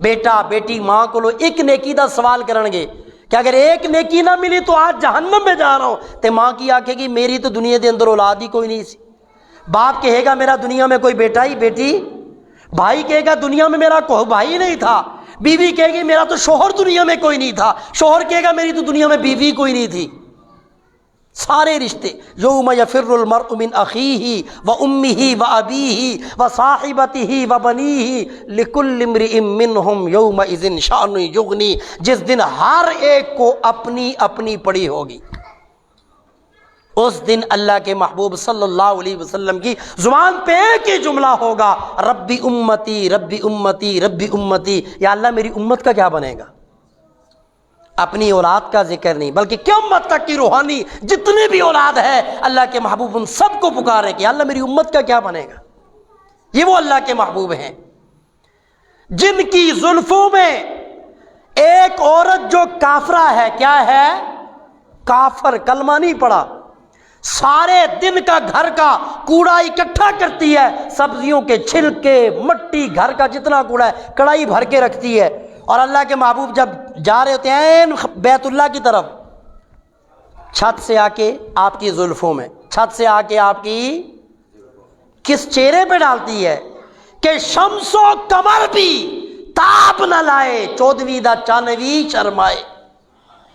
بیٹا بیٹی ماں کو ایک نیکی دا سوال کرن گے کہ اگر ایک نیکی نہ ملی تو آج جہنم میں جا رہا ہوں، تے ماں کی آکھے گی میری تو دنیا دے اندر اولاد ہی کوئی نہیں سی۔ باپ کہے گا میرا دنیا میں کوئی بیٹا ہی بیٹی، بھائی کہے گا دنیا میں میرا کوئی بھائی نہیں تھا، بیوی کہے گی میرا تو شوہر دنیا میں کوئی نہیں تھا، شوہر کہے گا میری تو دنیا میں بیوی کوئی نہیں تھی۔ سارے رشتے یوم یفر المرء من اخیہ و امہ و ابیہ و صاحبتہ و بنیہ لکل امرئ منہم یومئذ شأن یغنی، جس دن ہر ایک کو اپنی اپنی پڑی ہوگی۔ اس دن اللہ کے محبوب صلی اللہ علیہ وسلم کی زبان پہ ایک ہی جملہ ہوگا، ربی امتی ربی امتی ربی امتی، یا اللہ میری امت کا کیا بنے گا؟ اپنی اولاد کا ذکر نہیں، بلکہ قیامت تک کی روحانی جتنے بھی اولاد ہے اللہ کے محبوب ان سب کو پکارے کہ اللہ میری امت کا کیا بنے گا۔ یہ وہ اللہ کے محبوب ہیں جن کی زلفوں میں ایک عورت جو کافرہ ہے، کیا ہے؟ کافر، کلمہ نہیں پڑا، سارے دن کا گھر کا کوڑا اکٹھا کرتی ہے، سبزیوں کے چھلکے، مٹی، گھر کا جتنا کوڑا ہے کڑائی بھر کے رکھتی ہے، اور اللہ کے محبوب جب جا رہے ہوتے ہیں بیت اللہ کی طرف، چھت سے آ کے آپ کی زلفوں میں، چھت سے آ کے آپ کی کس چہرے پہ ڈالتی ہے کہ شمس و قمر بھی تاب نہ لائے، 14ویں دا چانوی شرمائے۔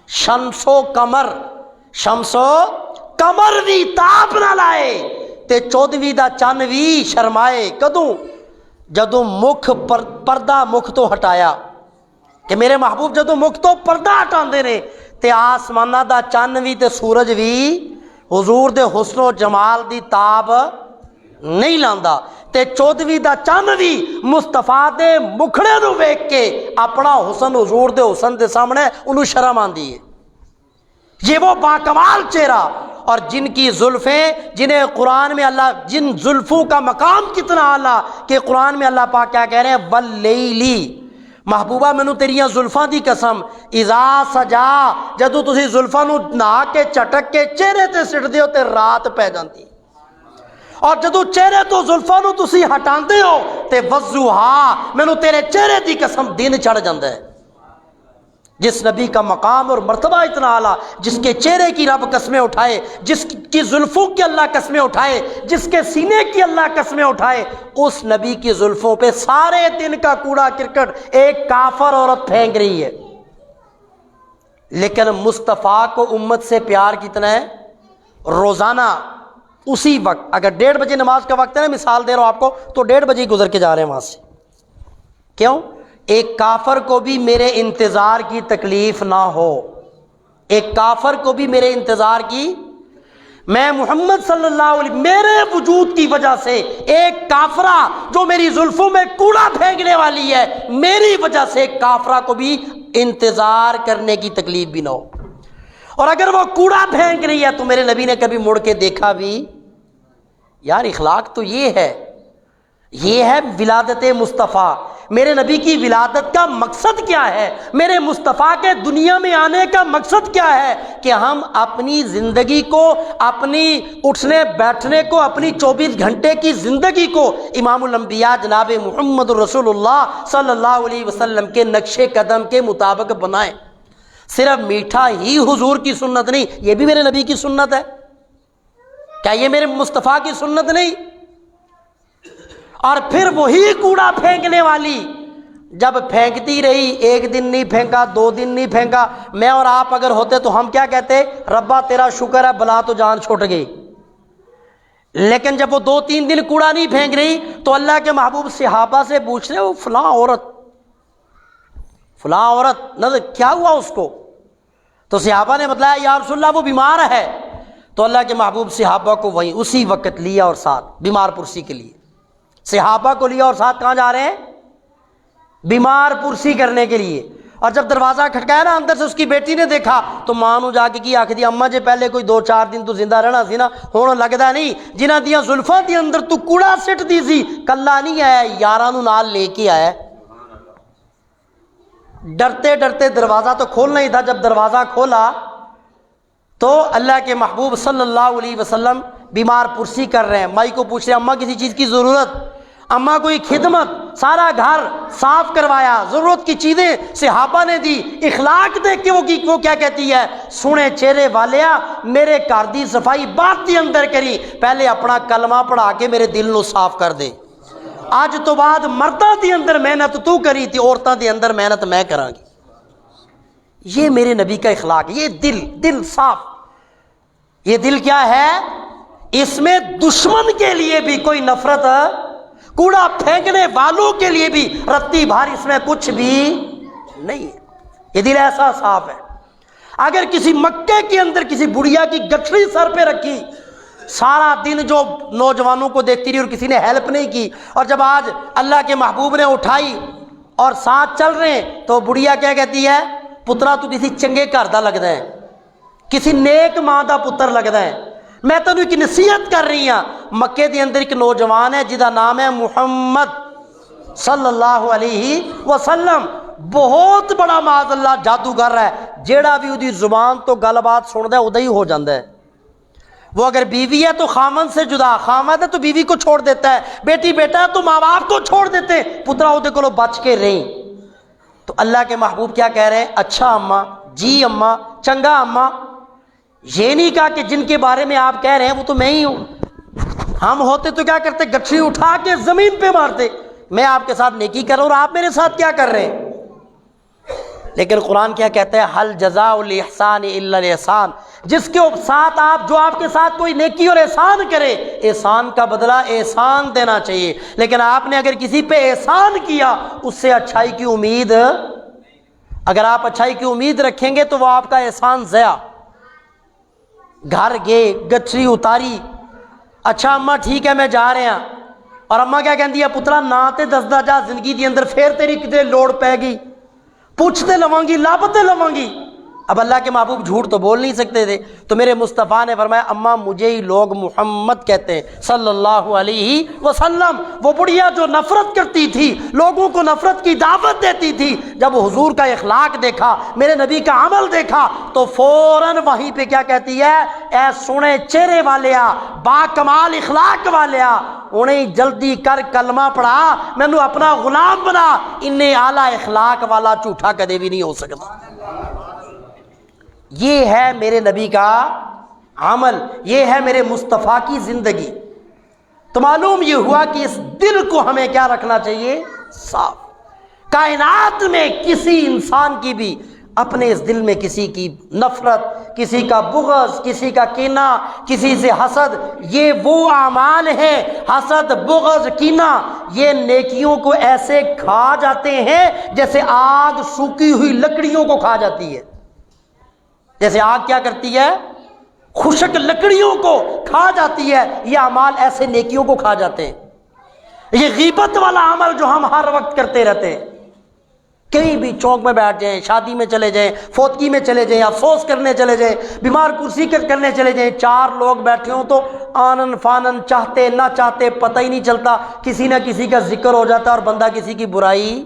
شمس و قمر بھی تاب نہ لائے تے 14ویں دا چانوی شرمائے، کدوں؟ جدوں مکھ پردہ مکھ تو ہٹایا، کہ میرے محبوب جدوں مکھ تو پردہ ہٹاندے نے تے آسمانہ دا چان بھی تے سورج بھی حضور دے حسن و جمال دی تاب نہیں لاندا، تے 14ویں دا چان بھی مصطفیٰ دے مکھڑے نو ویکھ کے اپنا حسن حضور دے حسن دے سامنے انہوں شرم آندی ہے۔ یہ وہ باکمال چہرہ، اور جن کی زلفیں، جنہیں قرآن میں اللہ، جن زلفوں کا مقام کتنا اعلیٰ کہ قرآن میں اللہ پاک کیا کہہ رہے ہیں، واللیلی، محبوبہ مینوں تیریاں زلفاں دی قسم، اذا سجا، جدوں تسی زلفاں نو نہا کے چٹک کے چہرے تے سٹ دیو تے رات پہ جاندی، اور جدوں چہرے تو زلفاں نو تسی ہٹاندے ہو تے وضحا، مینوں تیرے چہرے دی قسم دن چڑھ جاندا ہے۔ جس نبی کا مقام اور مرتبہ اتنا اعلیٰ، جس کے چہرے کی رب قسمیں اٹھائے، جس کی زلفوں کی اللہ قسمیں اٹھائے، جس کے سینے کی اللہ قسمیں اٹھائے، اس نبی کی زلفوں پہ سارے دن کا کوڑا کرکٹ ایک کافر عورت پھینک رہی ہے، لیکن مصطفیٰ کو امت سے پیار کتنا ہے؟ روزانہ اسی وقت، اگر 1:30 بجے نماز کا وقت ہے نا، مثال دے رہا ہوں آپ کو، تو 1:30 بجے گزر کے جا رہے ہیں وہاں سے، کیوں؟ ایک کافر کو بھی میرے انتظار کی تکلیف نہ ہو، ایک کافر کو بھی میرے انتظار کی، میں محمد صلی اللہ علیہ وسلم میرے وجود کی وجہ سے ایک کافرہ جو میری زلفوں میں کوڑا پھینکنے والی ہے، میری وجہ سے ایک کافرہ کو بھی انتظار کرنے کی تکلیف بھی نہ ہو۔ اور اگر وہ کوڑا پھینک رہی ہے تو میرے نبی نے کبھی مڑ کے دیکھا بھی؟ یار اخلاق تو یہ ہے ولادت مصطفیٰ میرے نبی کی ولادت کا مقصد کیا ہے، میرے مصطفیٰ کے دنیا میں آنے کا مقصد کیا ہے، کہ ہم اپنی زندگی کو، اپنی اٹھنے بیٹھنے کو، اپنی 24 گھنٹے کی زندگی کو امام الانبیاء جناب محمد رسول اللہ صلی اللہ علیہ وسلم کے نقش قدم کے مطابق بنائیں۔ صرف میٹھا ہی حضور کی سنت نہیں، یہ بھی میرے نبی کی سنت ہے۔ کیا یہ میرے مصطفیٰ کی سنت نہیں؟ اور پھر وہی کوڑا پھینکنے والی جب پھینکتی رہی، ایک دن نہیں پھینکا، 2 دن نہیں پھینکا، میں اور آپ اگر ہوتے تو ہم کیا کہتے؟ ربا تیرا شکر ہے، بلا تو جان چھوٹ گئی۔ لیکن جب وہ 2-3 دن کوڑا نہیں پھینک رہی تو اللہ کے محبوب صحابہ سے پوچھ رہے، وہ فلاں عورت نظر کیا ہوا اس کو؟ تو صحابہ نے بتلایا یا رسول اللہ وہ بیمار ہے۔ تو اللہ کے محبوب صحابہ کو وہیں اسی وقت لیا اور ساتھ بیمار پرسی کے لیے، صحابہ کو لیا اور ساتھ کہاں جا رہے ہیں؟ بیمار پرسی کرنے کے لیے۔ اور جب دروازہ کھٹکایا نا، اندر سے اس کی بیٹی نے دیکھا تو ماں نو جا کے کی آکھ دی، اماں جے پہلے کوئی 2-4 دن تو زندہ رہنا سی نا، ہن لگدا نہیں جنہاں دیاں زلفاں دے اندر تو کوڑا سٹ دی سی، کلا نہیں آیا، یاراں نو نال لے کے آیا۔ ڈرتے ڈرتے دروازہ تو کھولنا ہی تھا، جب دروازہ کھولا تو اللہ کے محبوب صلی اللہ علیہ وسلم بیمار پرسی کر رہے ہیں۔ مائی کو پوچھ رہے ہیں اماں کسی چیز کی ضرورت؟ اماں کوئی خدمت؟ سارا گھر صاف کروایا، ضرورت کی چیزیں صحابہ نے دی۔ اخلاق دیکھ کے وہ کیا کہتی ہے؟ سونے چہرے والیا میرے گھر دی صفائی بات دی اندر کری، پہلے اپنا کلمہ پڑھا کے میرے دل نو صاف کر دے۔ آج تو بعد مرداں دی اندر محنت تو کری تھی، عورتاں دی اندر محنت میں کراں گی۔ یہ میرے نبی کا اخلاق، یہ دل صاف۔ یہ دل کیا ہے؟ اس میں دشمن کے لیے بھی کوئی نفرت، کوڑا پھینکنے والوں کے لیے بھی رتی بھار اس میں کچھ بھی نہیں ہے۔ یہ دل ایسا صاف ہے۔ اگر کسی مکے کے اندر کسی بڑھیا کی گٹھڑی سر پہ رکھی، سارا دن جو نوجوانوں کو دیکھتی رہی اور کسی نے ہیلپ نہیں کی، اور جب آج اللہ کے محبوب نے اٹھائی اور ساتھ چل رہے ہیں تو بڑھیا کیا کہتی ہے؟ پترا تو کسی چنگے گھر دا لگدا ہے، کسی نیک ماں دا پتر لگدا ہے، میں تینوں ایک نصیحت کر رہی ہاں۔ مکے دے اندر ایک نوجوان ہے جہدا نام ہے محمد صلی اللہ علیہ وسلم، بہت بڑا معاذ اللہ جادوگر ہے، جیڑا بھی اودی زبان تو گل بات سندا ہے ادا ہی ہو جاندا ہے۔ وہ اگر بیوی ہے تو خامن سے جدا، خامن ہے تو بیوی کو چھوڑ دیتا ہے، بیٹی بیٹا ہے تو ماں باپ کو چھوڑ دیتے، پترا اودے کولوں بچ کے رہیں۔ تو اللہ کے محبوب کیا کہہ رہے ہیں؟ اچھا اماں، جی اماں، چنگا اماں۔ یہ نہیں کہا کہ جن کے بارے میں آپ کہہ رہے ہیں وہ تو میں ہی ہوں۔ ہم ہوتے تو کیا کرتے؟ گٹھڑی اٹھا کے زمین پہ مارتے، میں آپ کے ساتھ نیکی کر رہا ہوں اور آپ میرے ساتھ کیا کر رہے ہیں؟ لیکن قرآن کیا کہتا ہے؟ حل جزاء الاحسان الا الاحسان، جس کے ساتھ جو آپ کے ساتھ کوئی نیکی اور احسان کرے، احسان کا بدلہ احسان دینا چاہیے۔ لیکن آپ نے اگر کسی پہ احسان کیا، اس سے اچھائی کی امید، اگر آپ اچھائی کی امید رکھیں گے تو وہ آپ کا احسان ضیاء۔ گھر گئے، گٹھڑی اتاری، اچھا اماں ٹھیک ہے میں جا رہے ہیں، اور اماں کیا کہندی ہے؟ پترا نہ تے دسدا جا زندگی دی اندر پھر تیری کتے لوڑ پے گئی، پوچھتے لواں گی، لابتے لواں گی۔ اب اللہ کے محبوب جھوٹ تو بول نہیں سکتے تھے، تو میرے مصطفیٰ نے فرمایا اماں مجھے ہی لوگ محمد کہتے ہیں صلی اللہ علیہ وسلم۔ وہ بڑھیا جو نفرت کرتی تھی، لوگوں کو نفرت کی دعوت دیتی تھی، جب حضور کا اخلاق دیکھا، میرے نبی کا عمل دیکھا، تو فوراً وہیں پہ کیا کہتی ہے؟ اے سونے چہرے والیا، با کمال اخلاق والیا، انہیں جلدی کر کلمہ پڑھا، مینوں اپنا غلام بنا، انہیں اعلیٰ اخلاق والا جھوٹا کدے بھی نہیں ہو سکتا۔ یہ ہے میرے نبی کا عمل، یہ ہے میرے مصطفیٰ کی زندگی۔ تو معلوم یہ ہوا کہ اس دل کو ہمیں کیا رکھنا چاہیے؟ صاف۔ کائنات میں کسی انسان کی بھی اپنے اس دل میں کسی کی نفرت، کسی کا بغض، کسی کا کینہ، کسی سے حسد، یہ وہ اعمال ہیں، حسد، بغض، کینہ، یہ نیکیوں کو ایسے کھا جاتے ہیں جیسے آگ سوکھی ہوئی لکڑیوں کو کھا جاتی ہے۔ جیسے آگ کیا کرتی ہے؟ خشک لکڑیوں کو کھا جاتی ہے، یہ اعمال ایسے نیکیوں کو کھا جاتے ہیں۔ یہ غیبت والا عمل جو ہم ہر وقت کرتے رہتے ہیں، کہیں بھی چوک میں بیٹھ جائیں، شادی میں چلے جائیں، فوتگی میں چلے جائیں، افسوس کرنے چلے جائیں، بیمار کرسی کرنے چلے جائیں، 4 لوگ بیٹھے ہوں تو آنن فانن، چاہتے نہ چاہتے پتہ ہی نہیں چلتا، کسی نہ کسی کا ذکر ہو جاتا ہے اور بندہ کسی کی برائی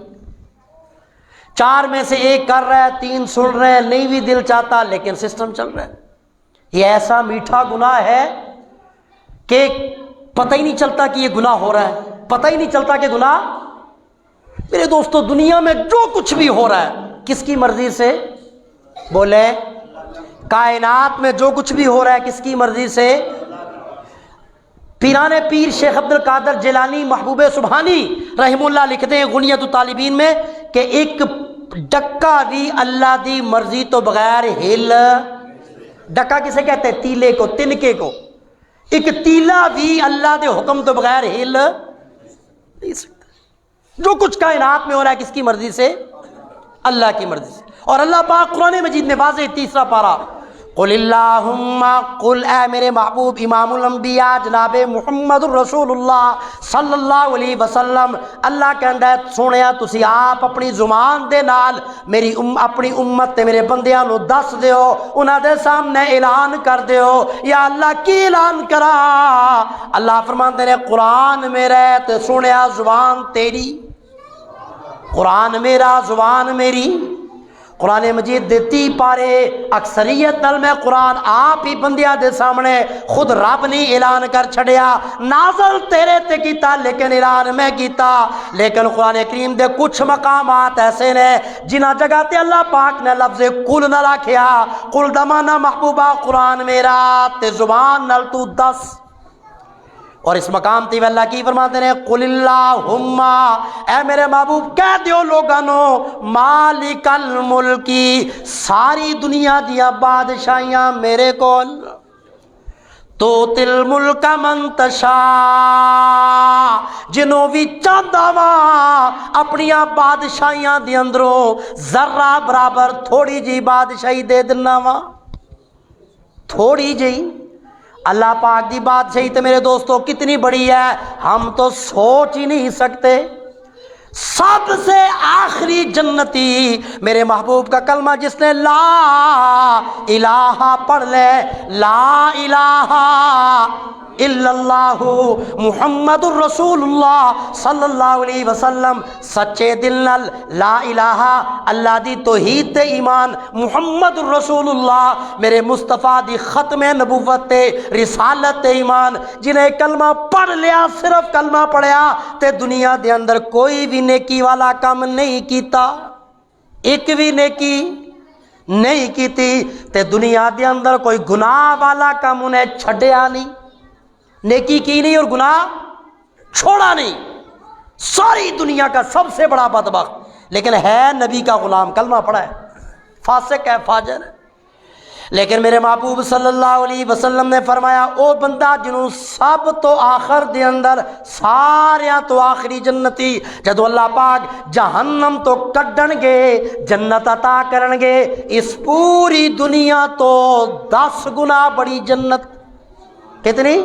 4 میں سے 1 کر رہا ہے، 3 سن رہے ہیں، نہیں بھی دل چاہتا لیکن سسٹم چل رہا ہے۔ یہ ایسا میٹھا گناہ ہے کہ پتہ ہی نہیں چلتا کہ یہ گناہ ہو رہا ہے، پتہ ہی نہیں چلتا کہ گناہ۔ میرے دوستو، دنیا میں جو کچھ بھی ہو رہا ہے کس کی مرضی سے؟ بولے، کائنات میں جو کچھ بھی ہو رہا ہے کس کی مرضی سے؟ پیران پیر شیخ عبد القادر جیلانی محبوب سبحانی رحم اللہ لکھتے ہیں غنیت الطالبین میں کہ ایک ڈکا بھی اللہ دی مرضی تو بغیر ہل، ڈکا کسے کہتے ہیں؟ تیلے کو، تنکے کو۔ ایک تیلا بھی اللہ دے حکم تو بغیر ہل نہیں سکتا۔ جو کچھ کائنات میں ہو رہا ہے کس کی مرضی سے؟ اللہ کی مرضی سے۔ اور اللہ پاک قرآن مجید میں واضح 3 پارہ، قل اللہم، قل اے میرے محبوب امام الانبیاء جناب محمد الرسول اللہ صلی اللہ علیہ وسلم، اللہ کہندا ہے سونیا تسی آپ اپنی زبان دے نال میری اپنی امت تے میرے بندیاں نو دس دیو، انہاں دے سامنے اعلان کر دیو۔ یا اللہ کی اعلان کرا؟ اللہ فرماندے نے قرآن میرا ہے تے سونیا زبان تیری، قرآن میرا زبان میری۔ قرآن مجید دیتی پارے اکثریت نال میں قرآن آپ ہی بندیاں دے سامنے خود رب نے اعلان کر چھڑیا، نازل تیرے تے کیتا لیکن اعلان میں کیتا۔ لیکن قرآن کریم دے کچھ مقامات ایسے نے جنہ جگہ تے اللہ پاک نے لفظ قل نہ رکھیا، قل دا معنی محبوبہ قرآن میرا تے زبان نال تو دس۔ اور اس مقام تے اللہ کی فرماتے ہیں قل اللہم، اے میرے محبوب کہہ دیو لوگانو مالک الملکی، ساری دنیا دیا بادشاہیاں میرے کول، تو تل ملک من تشاء، جنوں بھی چاہتا وا اپنی بادشاہیاں دے اندروں ذرہ برابر تھوڑی جی بادشاہی دے دینا وا، تھوڑی جی۔ اللہ پاک دی بادشاہی تے میرے دوستو کتنی بڑی ہے ہم تو سوچ ہی نہیں سکتے۔ سب سے آخری جنتی میرے محبوب کا کلمہ جس نے لا الہ پڑھ لے، لا الہ الا اللہ محمد الرسول اللہ صلی اللہ علیہ وسلم، سچے دل نال لا الہ اللہ دی توحید تے ایمان، محمد الرسول اللہ میرے مصطفیٰ دی ختم نبوت تے رسالت تے ایمان، جنہیں کلمہ پڑھ لیا، صرف کلمہ پڑھیا تے دنیا دے اندر کوئی بھی نیکی والا کام نہیں کیتا، ایک بھی نیکی نہیں کیتی تے دنیا دے اندر کوئی گناہ والا کام انہیں چھڑیا نہیں، نیکی کی نہیں اور گناہ چھوڑا نہیں۔ ساری دنیا کا سب سے بڑا بدبخت لیکن ہے نبی کا غلام، کلمہ پڑھا ہے، فاسق ہے، فاجر ہے، لیکن میرے محبوب صلی اللہ علیہ وسلم نے فرمایا او بندہ جنوں سب تو آخر دے اندر ساریاں تو آخری جنتی جدو اللہ پاک جہنم تو کڈن گے جنت عطا کرن گے، اس پوری دنیا تو 10 گنا بڑی جنت، کتنی؟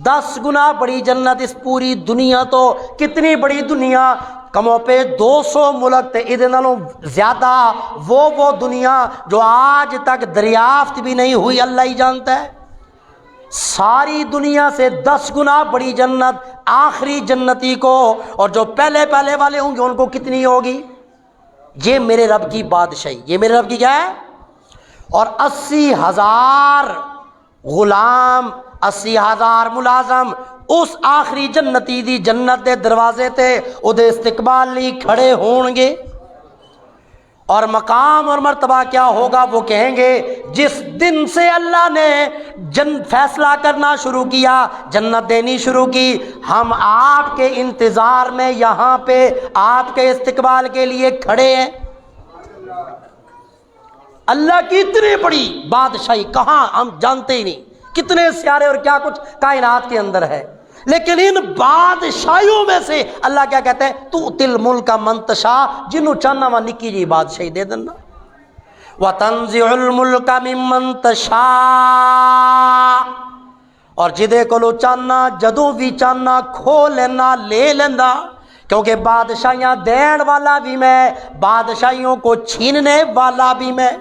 10 گنا بڑی جنت اس پوری دنیا تو۔ کتنی بڑی دنیا؟ کموں پہ 200 ملک تے ادھے نالوں زیادہ وہ دنیا جو آج تک دریافت بھی نہیں ہوئی، اللہ ہی جانتا ہے۔ ساری دنیا سے 10 گنا بڑی جنت آخری جنتی کو، اور جو پہلے والے ہوں گے ان کو کتنی ہوگی؟ یہ میرے رب کی بادشاہی، یہ میرے رب کی کیا ہے؟ اور 80,000 غلام، 80,000 ملازم اس آخری جنتی دی جنت دے دروازے تے او دے استقبال لی کھڑے ہون گے، اور مقام اور مرتبہ کیا ہوگا وہ کہیں گے جس دن سے اللہ نے فیصلہ کرنا شروع کیا، جنت دینی شروع کی، ہم آپ کے انتظار میں یہاں پہ آپ کے استقبال کے لیے کھڑے ہیں۔ اللہ کی اتنی بڑی بادشاہی کہاں ہم جانتے ہی نہیں، کتنے سیارے اور کیا کچھ کائنات کے اندر ہے، لیکن ان بادشاہیوں میں سے اللہ کیا کہتے ہیں تو تل ملک من تشاء، جنوں چاہنا وا نکی جی بادشاہی دے دینا، وتنزع الملک ممن تشاء، اور جدے کولو چاہنا جدوں بھی چاہنا کھو لینا، لے لینا، کیونکہ بادشاہیاں دین والا بھی میں، بادشاہیوں کو چھیننے والا بھی میں۔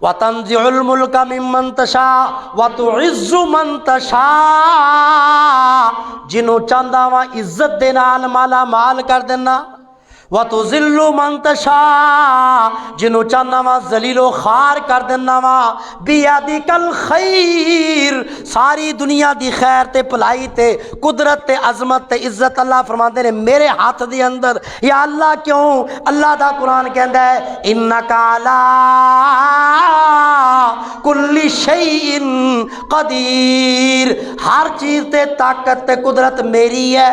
وَتَنزِعُ الْمُلْكَ مِمَّنْ تَشَاءُ وَتُعِزُّ مَنْ تَشَاءُ، جنوں چاہندا وا عزت دے نال مالا مال کر دینا، وَتُذِلُّ مَنْ تَشَاءُ، جنوں چاہنا وا ذلیل و خوار کر دینا وا، بِیَدِکَ الْخَیْرُ، ساری دنیا دی خیر تے بھلائی تے قدرت تے عظمت تے عزت اللہ فرماندے نے میرے ہاتھ دے اندر۔ یا اللہ کیوں؟ اللہ دا قرآن کہندا ہے اِنَّکَ عَلَىٰ کُلِّ شَیْءٍ قدیر، ہر چیز تے طاقت تے قدرت میری ہے۔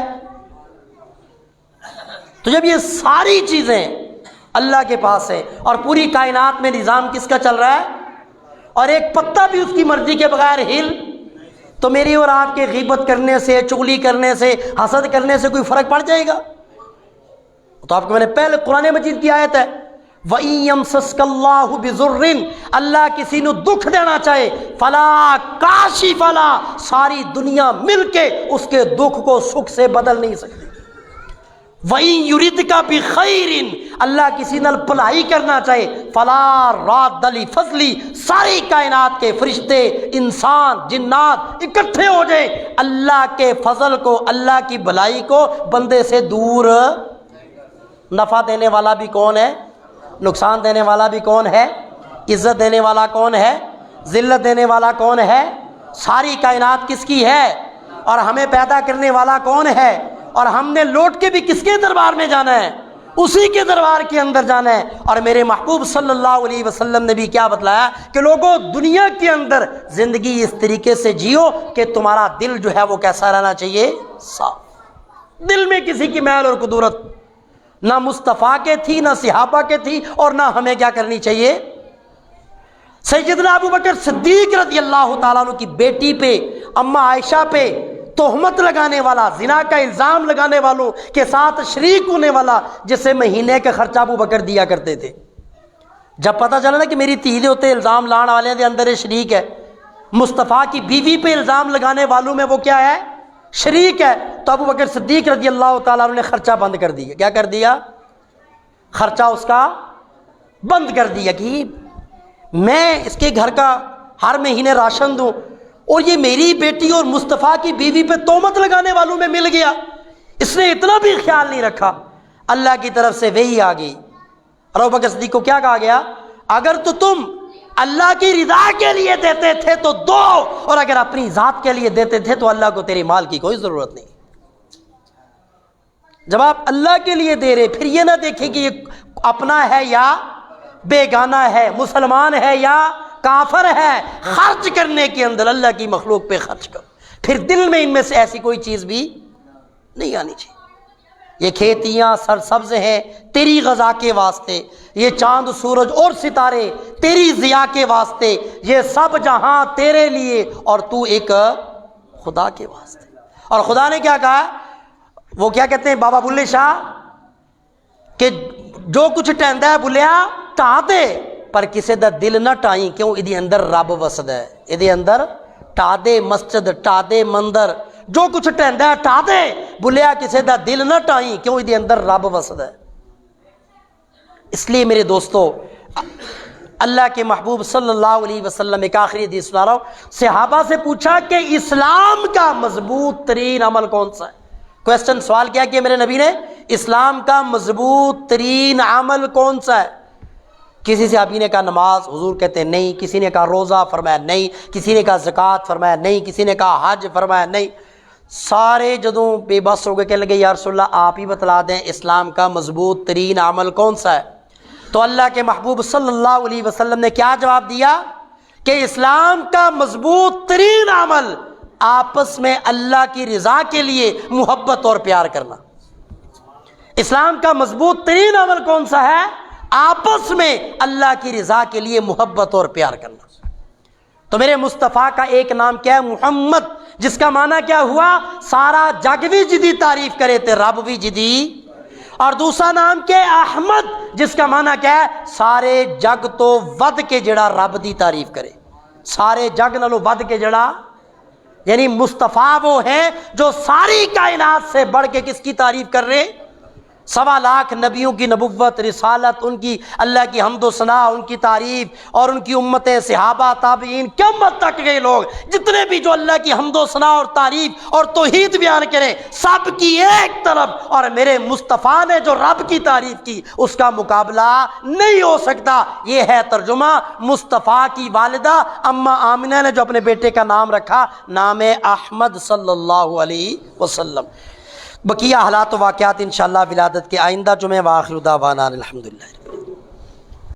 تو جب یہ ساری چیزیں اللہ کے پاس ہیں اور پوری کائنات میں نظام کس کا چل رہا ہے، اور ایک پتا بھی اس کی مرضی کے بغیر ہل، تو میری اور آپ کے غیبت کرنے سے، چغلی کرنے سے، حسد کرنے سے کوئی فرق پڑ جائے گا؟ تو آپ کو میں نے پہلے قرآن مجید کی آیت ہے وَإِن يَمْسَسْكَ اللَّهُ بِضُرٍّ، اللہ کسی نو دکھ دینا چاہے، فَلَا كَاشِفَ لَهُ، ساری دنیا مل کے اس کے دکھ کو سکھ سے بدل نہیں سکتی۔ وَإِن يُرِدْكَ بِخَيْرٍ، اللہ کسی نال بھلائی کرنا چاہے، فَلَا رَادَّ لِفَضْلِهِ، ساری کائنات کے فرشتے، انسان، جنات اکٹھے ہو جائے، اللہ کے فضل کو، اللہ کی بھلائی کو بندے سے دور۔ نفع دینے والا بھی کون ہے؟ نقصان دینے والا بھی کون ہے؟ عزت دینے والا کون ہے؟ ذلت دینے والا کون ہے؟ ساری کائنات کس کی ہے؟ اور ہمیں پیدا کرنے والا کون ہے؟ اور ہم نے لوٹ کے بھی کس کے دربار میں جانا ہے؟ اسی کے دربار کے اندر جانا ہے۔ اور میرے محبوب صلی اللہ علیہ وسلم نے بھی کیا بتلایا کہ لوگوں دنیا کے اندر زندگی اس طریقے سے جیو کہ تمہارا دل جو ہے وہ کیسا رہنا چاہیے؟ صاف، دل میں کسی کی میل اور قدورت نہ مصطفیٰ کے تھی، نہ صحابہ کے تھی، اور نہ ہمیں کیا کرنی چاہیے؟ سیدنا ابو بکر صدیق رضی اللہ تعالیٰ عنہ کی بیٹی پہ، اماں عائشہ پہ تہمت لگانے والا، زنا کا الزام لگانے والوں کے ساتھ شریک ہونے والا، جسے مہینے کا خرچہ ابو بکر دیا کرتے تھے، جب پتہ چلا نا کہ میری تھی دے ہوتے الزام لان والے دے اندر شریک ہے، مصطفیٰ کی بیوی پہ الزام لگانے والوں میں وہ کیا ہے؟ شریک ہے، تو ابو بکر صدیق رضی اللہ تعالیٰ عنہ نے خرچہ بند کر دیا۔ کیا کر دیا؟ خرچہ اس کا بند کر دیا کہ میں اس کے گھر کا ہر مہینے راشن دوں، اور یہ میری بیٹی اور مصطفیٰ کی بیوی پہ تہمت لگانے والوں میں مل گیا۔ اس نے اتنا بھی خیال نہیں رکھا، اللہ کی طرف سے وحی آ گئی، اور ابو بکر صدیق کو کیا کہا گیا؟ اگر تو تم اللہ کی رضا کے لیے دیتے تھے تو دو، اور اگر اپنی ذات کے لیے دیتے تھے تو اللہ کو تیرے مال کی کوئی ضرورت نہیں۔ جب آپ اللہ کے لیے دے رہے، پھر یہ نہ دیکھیں کہ یہ اپنا ہے یا بیگانہ ہے، مسلمان ہے یا کافر ہے، خرچ کرنے کے اندر اللہ کی مخلوق پہ خرچ کرو، پھر دل میں ان میں سے ایسی کوئی چیز بھی نہیں آنی چاہیے۔ یہ کھیتیاں سرسبز ہیں تیری غذا کے واسطے، یہ چاند سورج اور ستارے تیری ضیاء کے واسطے، یہ سب جہاں تیرے لیے اور تو ایک خدا کے واسطے۔ اور خدا نے کیا کہا؟ وہ کیا کہتے ہیں بابا بلے شاہ کہ جو کچھ ٹہندا ہے بلیا ٹا دے، پر کسے دا دل نہ ٹائیں، کیوں؟ ادھے اندر رب وسدا ہے، ادھے اندر ٹا دے مسجد، ٹا دے مندر، جو کچھ ٹہندا ہے ٹا دے، بلیا کسے دا دل نہ ٹائیں، کیوں؟ ادھے اندر رب وسدا ہے۔ اس لیے میرے دوستو، اللہ کے محبوب صلی اللہ علیہ وسلم ایک آخری حدیث سنا رہا ہوں، صحابہ سے پوچھا کہ اسلام کا مضبوط ترین عمل کون سا ہے؟ کویسچن، سوال کیا میرے نبی نے؟ اسلام کا مضبوط ترین عمل کون سا ہے؟ کسی صحابی نے کہا نماز، حضور کہتے ہیں نہیں، کسی نے کہا روزہ، فرمایا نہیں، کسی نے کہا زکوٰۃ، فرمایا نہیں، کسی نے کہا حج، فرمایا نہیں۔ سارے جدوں بے بس ہو گئے، کہنے لگے یا رسول اللہ آپ ہی بتلا دیں اسلام کا مضبوط ترین عمل کون سا ہے؟ تو اللہ کے محبوب صلی اللہ علیہ وسلم نے کیا جواب دیا کہ اسلام کا مضبوط ترین عمل آپس میں اللہ کی رضا کے لیے محبت اور پیار کرنا۔ اسلام کا مضبوط ترین عمل کون سا ہے؟ آپس میں اللہ کی رضا کے لیے محبت اور پیار کرنا۔ تو میرے مصطفیٰ کا ایک نام کیا ہے؟ محمد، جس کا معنی کیا ہوا؟ سارا جگ بھی جدی تعریف کرے تے رب بھی جدی۔ اور دوسرا نام کیا ہے؟ احمد، جس کا معنی کیا ہے؟ سارے جگ تو ود کے جڑا رب دی تعریف کرے، سارے جگ نالو ود کے جڑا، یعنی مصطفیٰ وہ ہیں جو ساری کائنات سے بڑھ کے کس کی تعریف کر رہے؟ سوا لاکھ نبیوں کی نبوت، رسالت، ان کی اللہ کی حمد و ثنا، ان کی تعریف، اور ان کی امتیں، صحابہ، تابعین، قیامت تک کے لوگ جتنے بھی جو اللہ کی حمد و ثنا اور تعریف اور توحید بیان کریں، سب کی ایک طرف اور میرے مصطفیٰ نے جو رب کی تعریف کی اس کا مقابلہ نہیں ہو سکتا۔ یہ ہے ترجمہ مصطفیٰ کی والدہ اماں آمنہ نے جو اپنے بیٹے کا نام رکھا، نام احمد صلی اللہ علیہ وسلم۔ بقیہ حالات و واقعات انشاءاللہ ولادت کے آئندہ جمعے، وآخر دعوانا الحمدللہ۔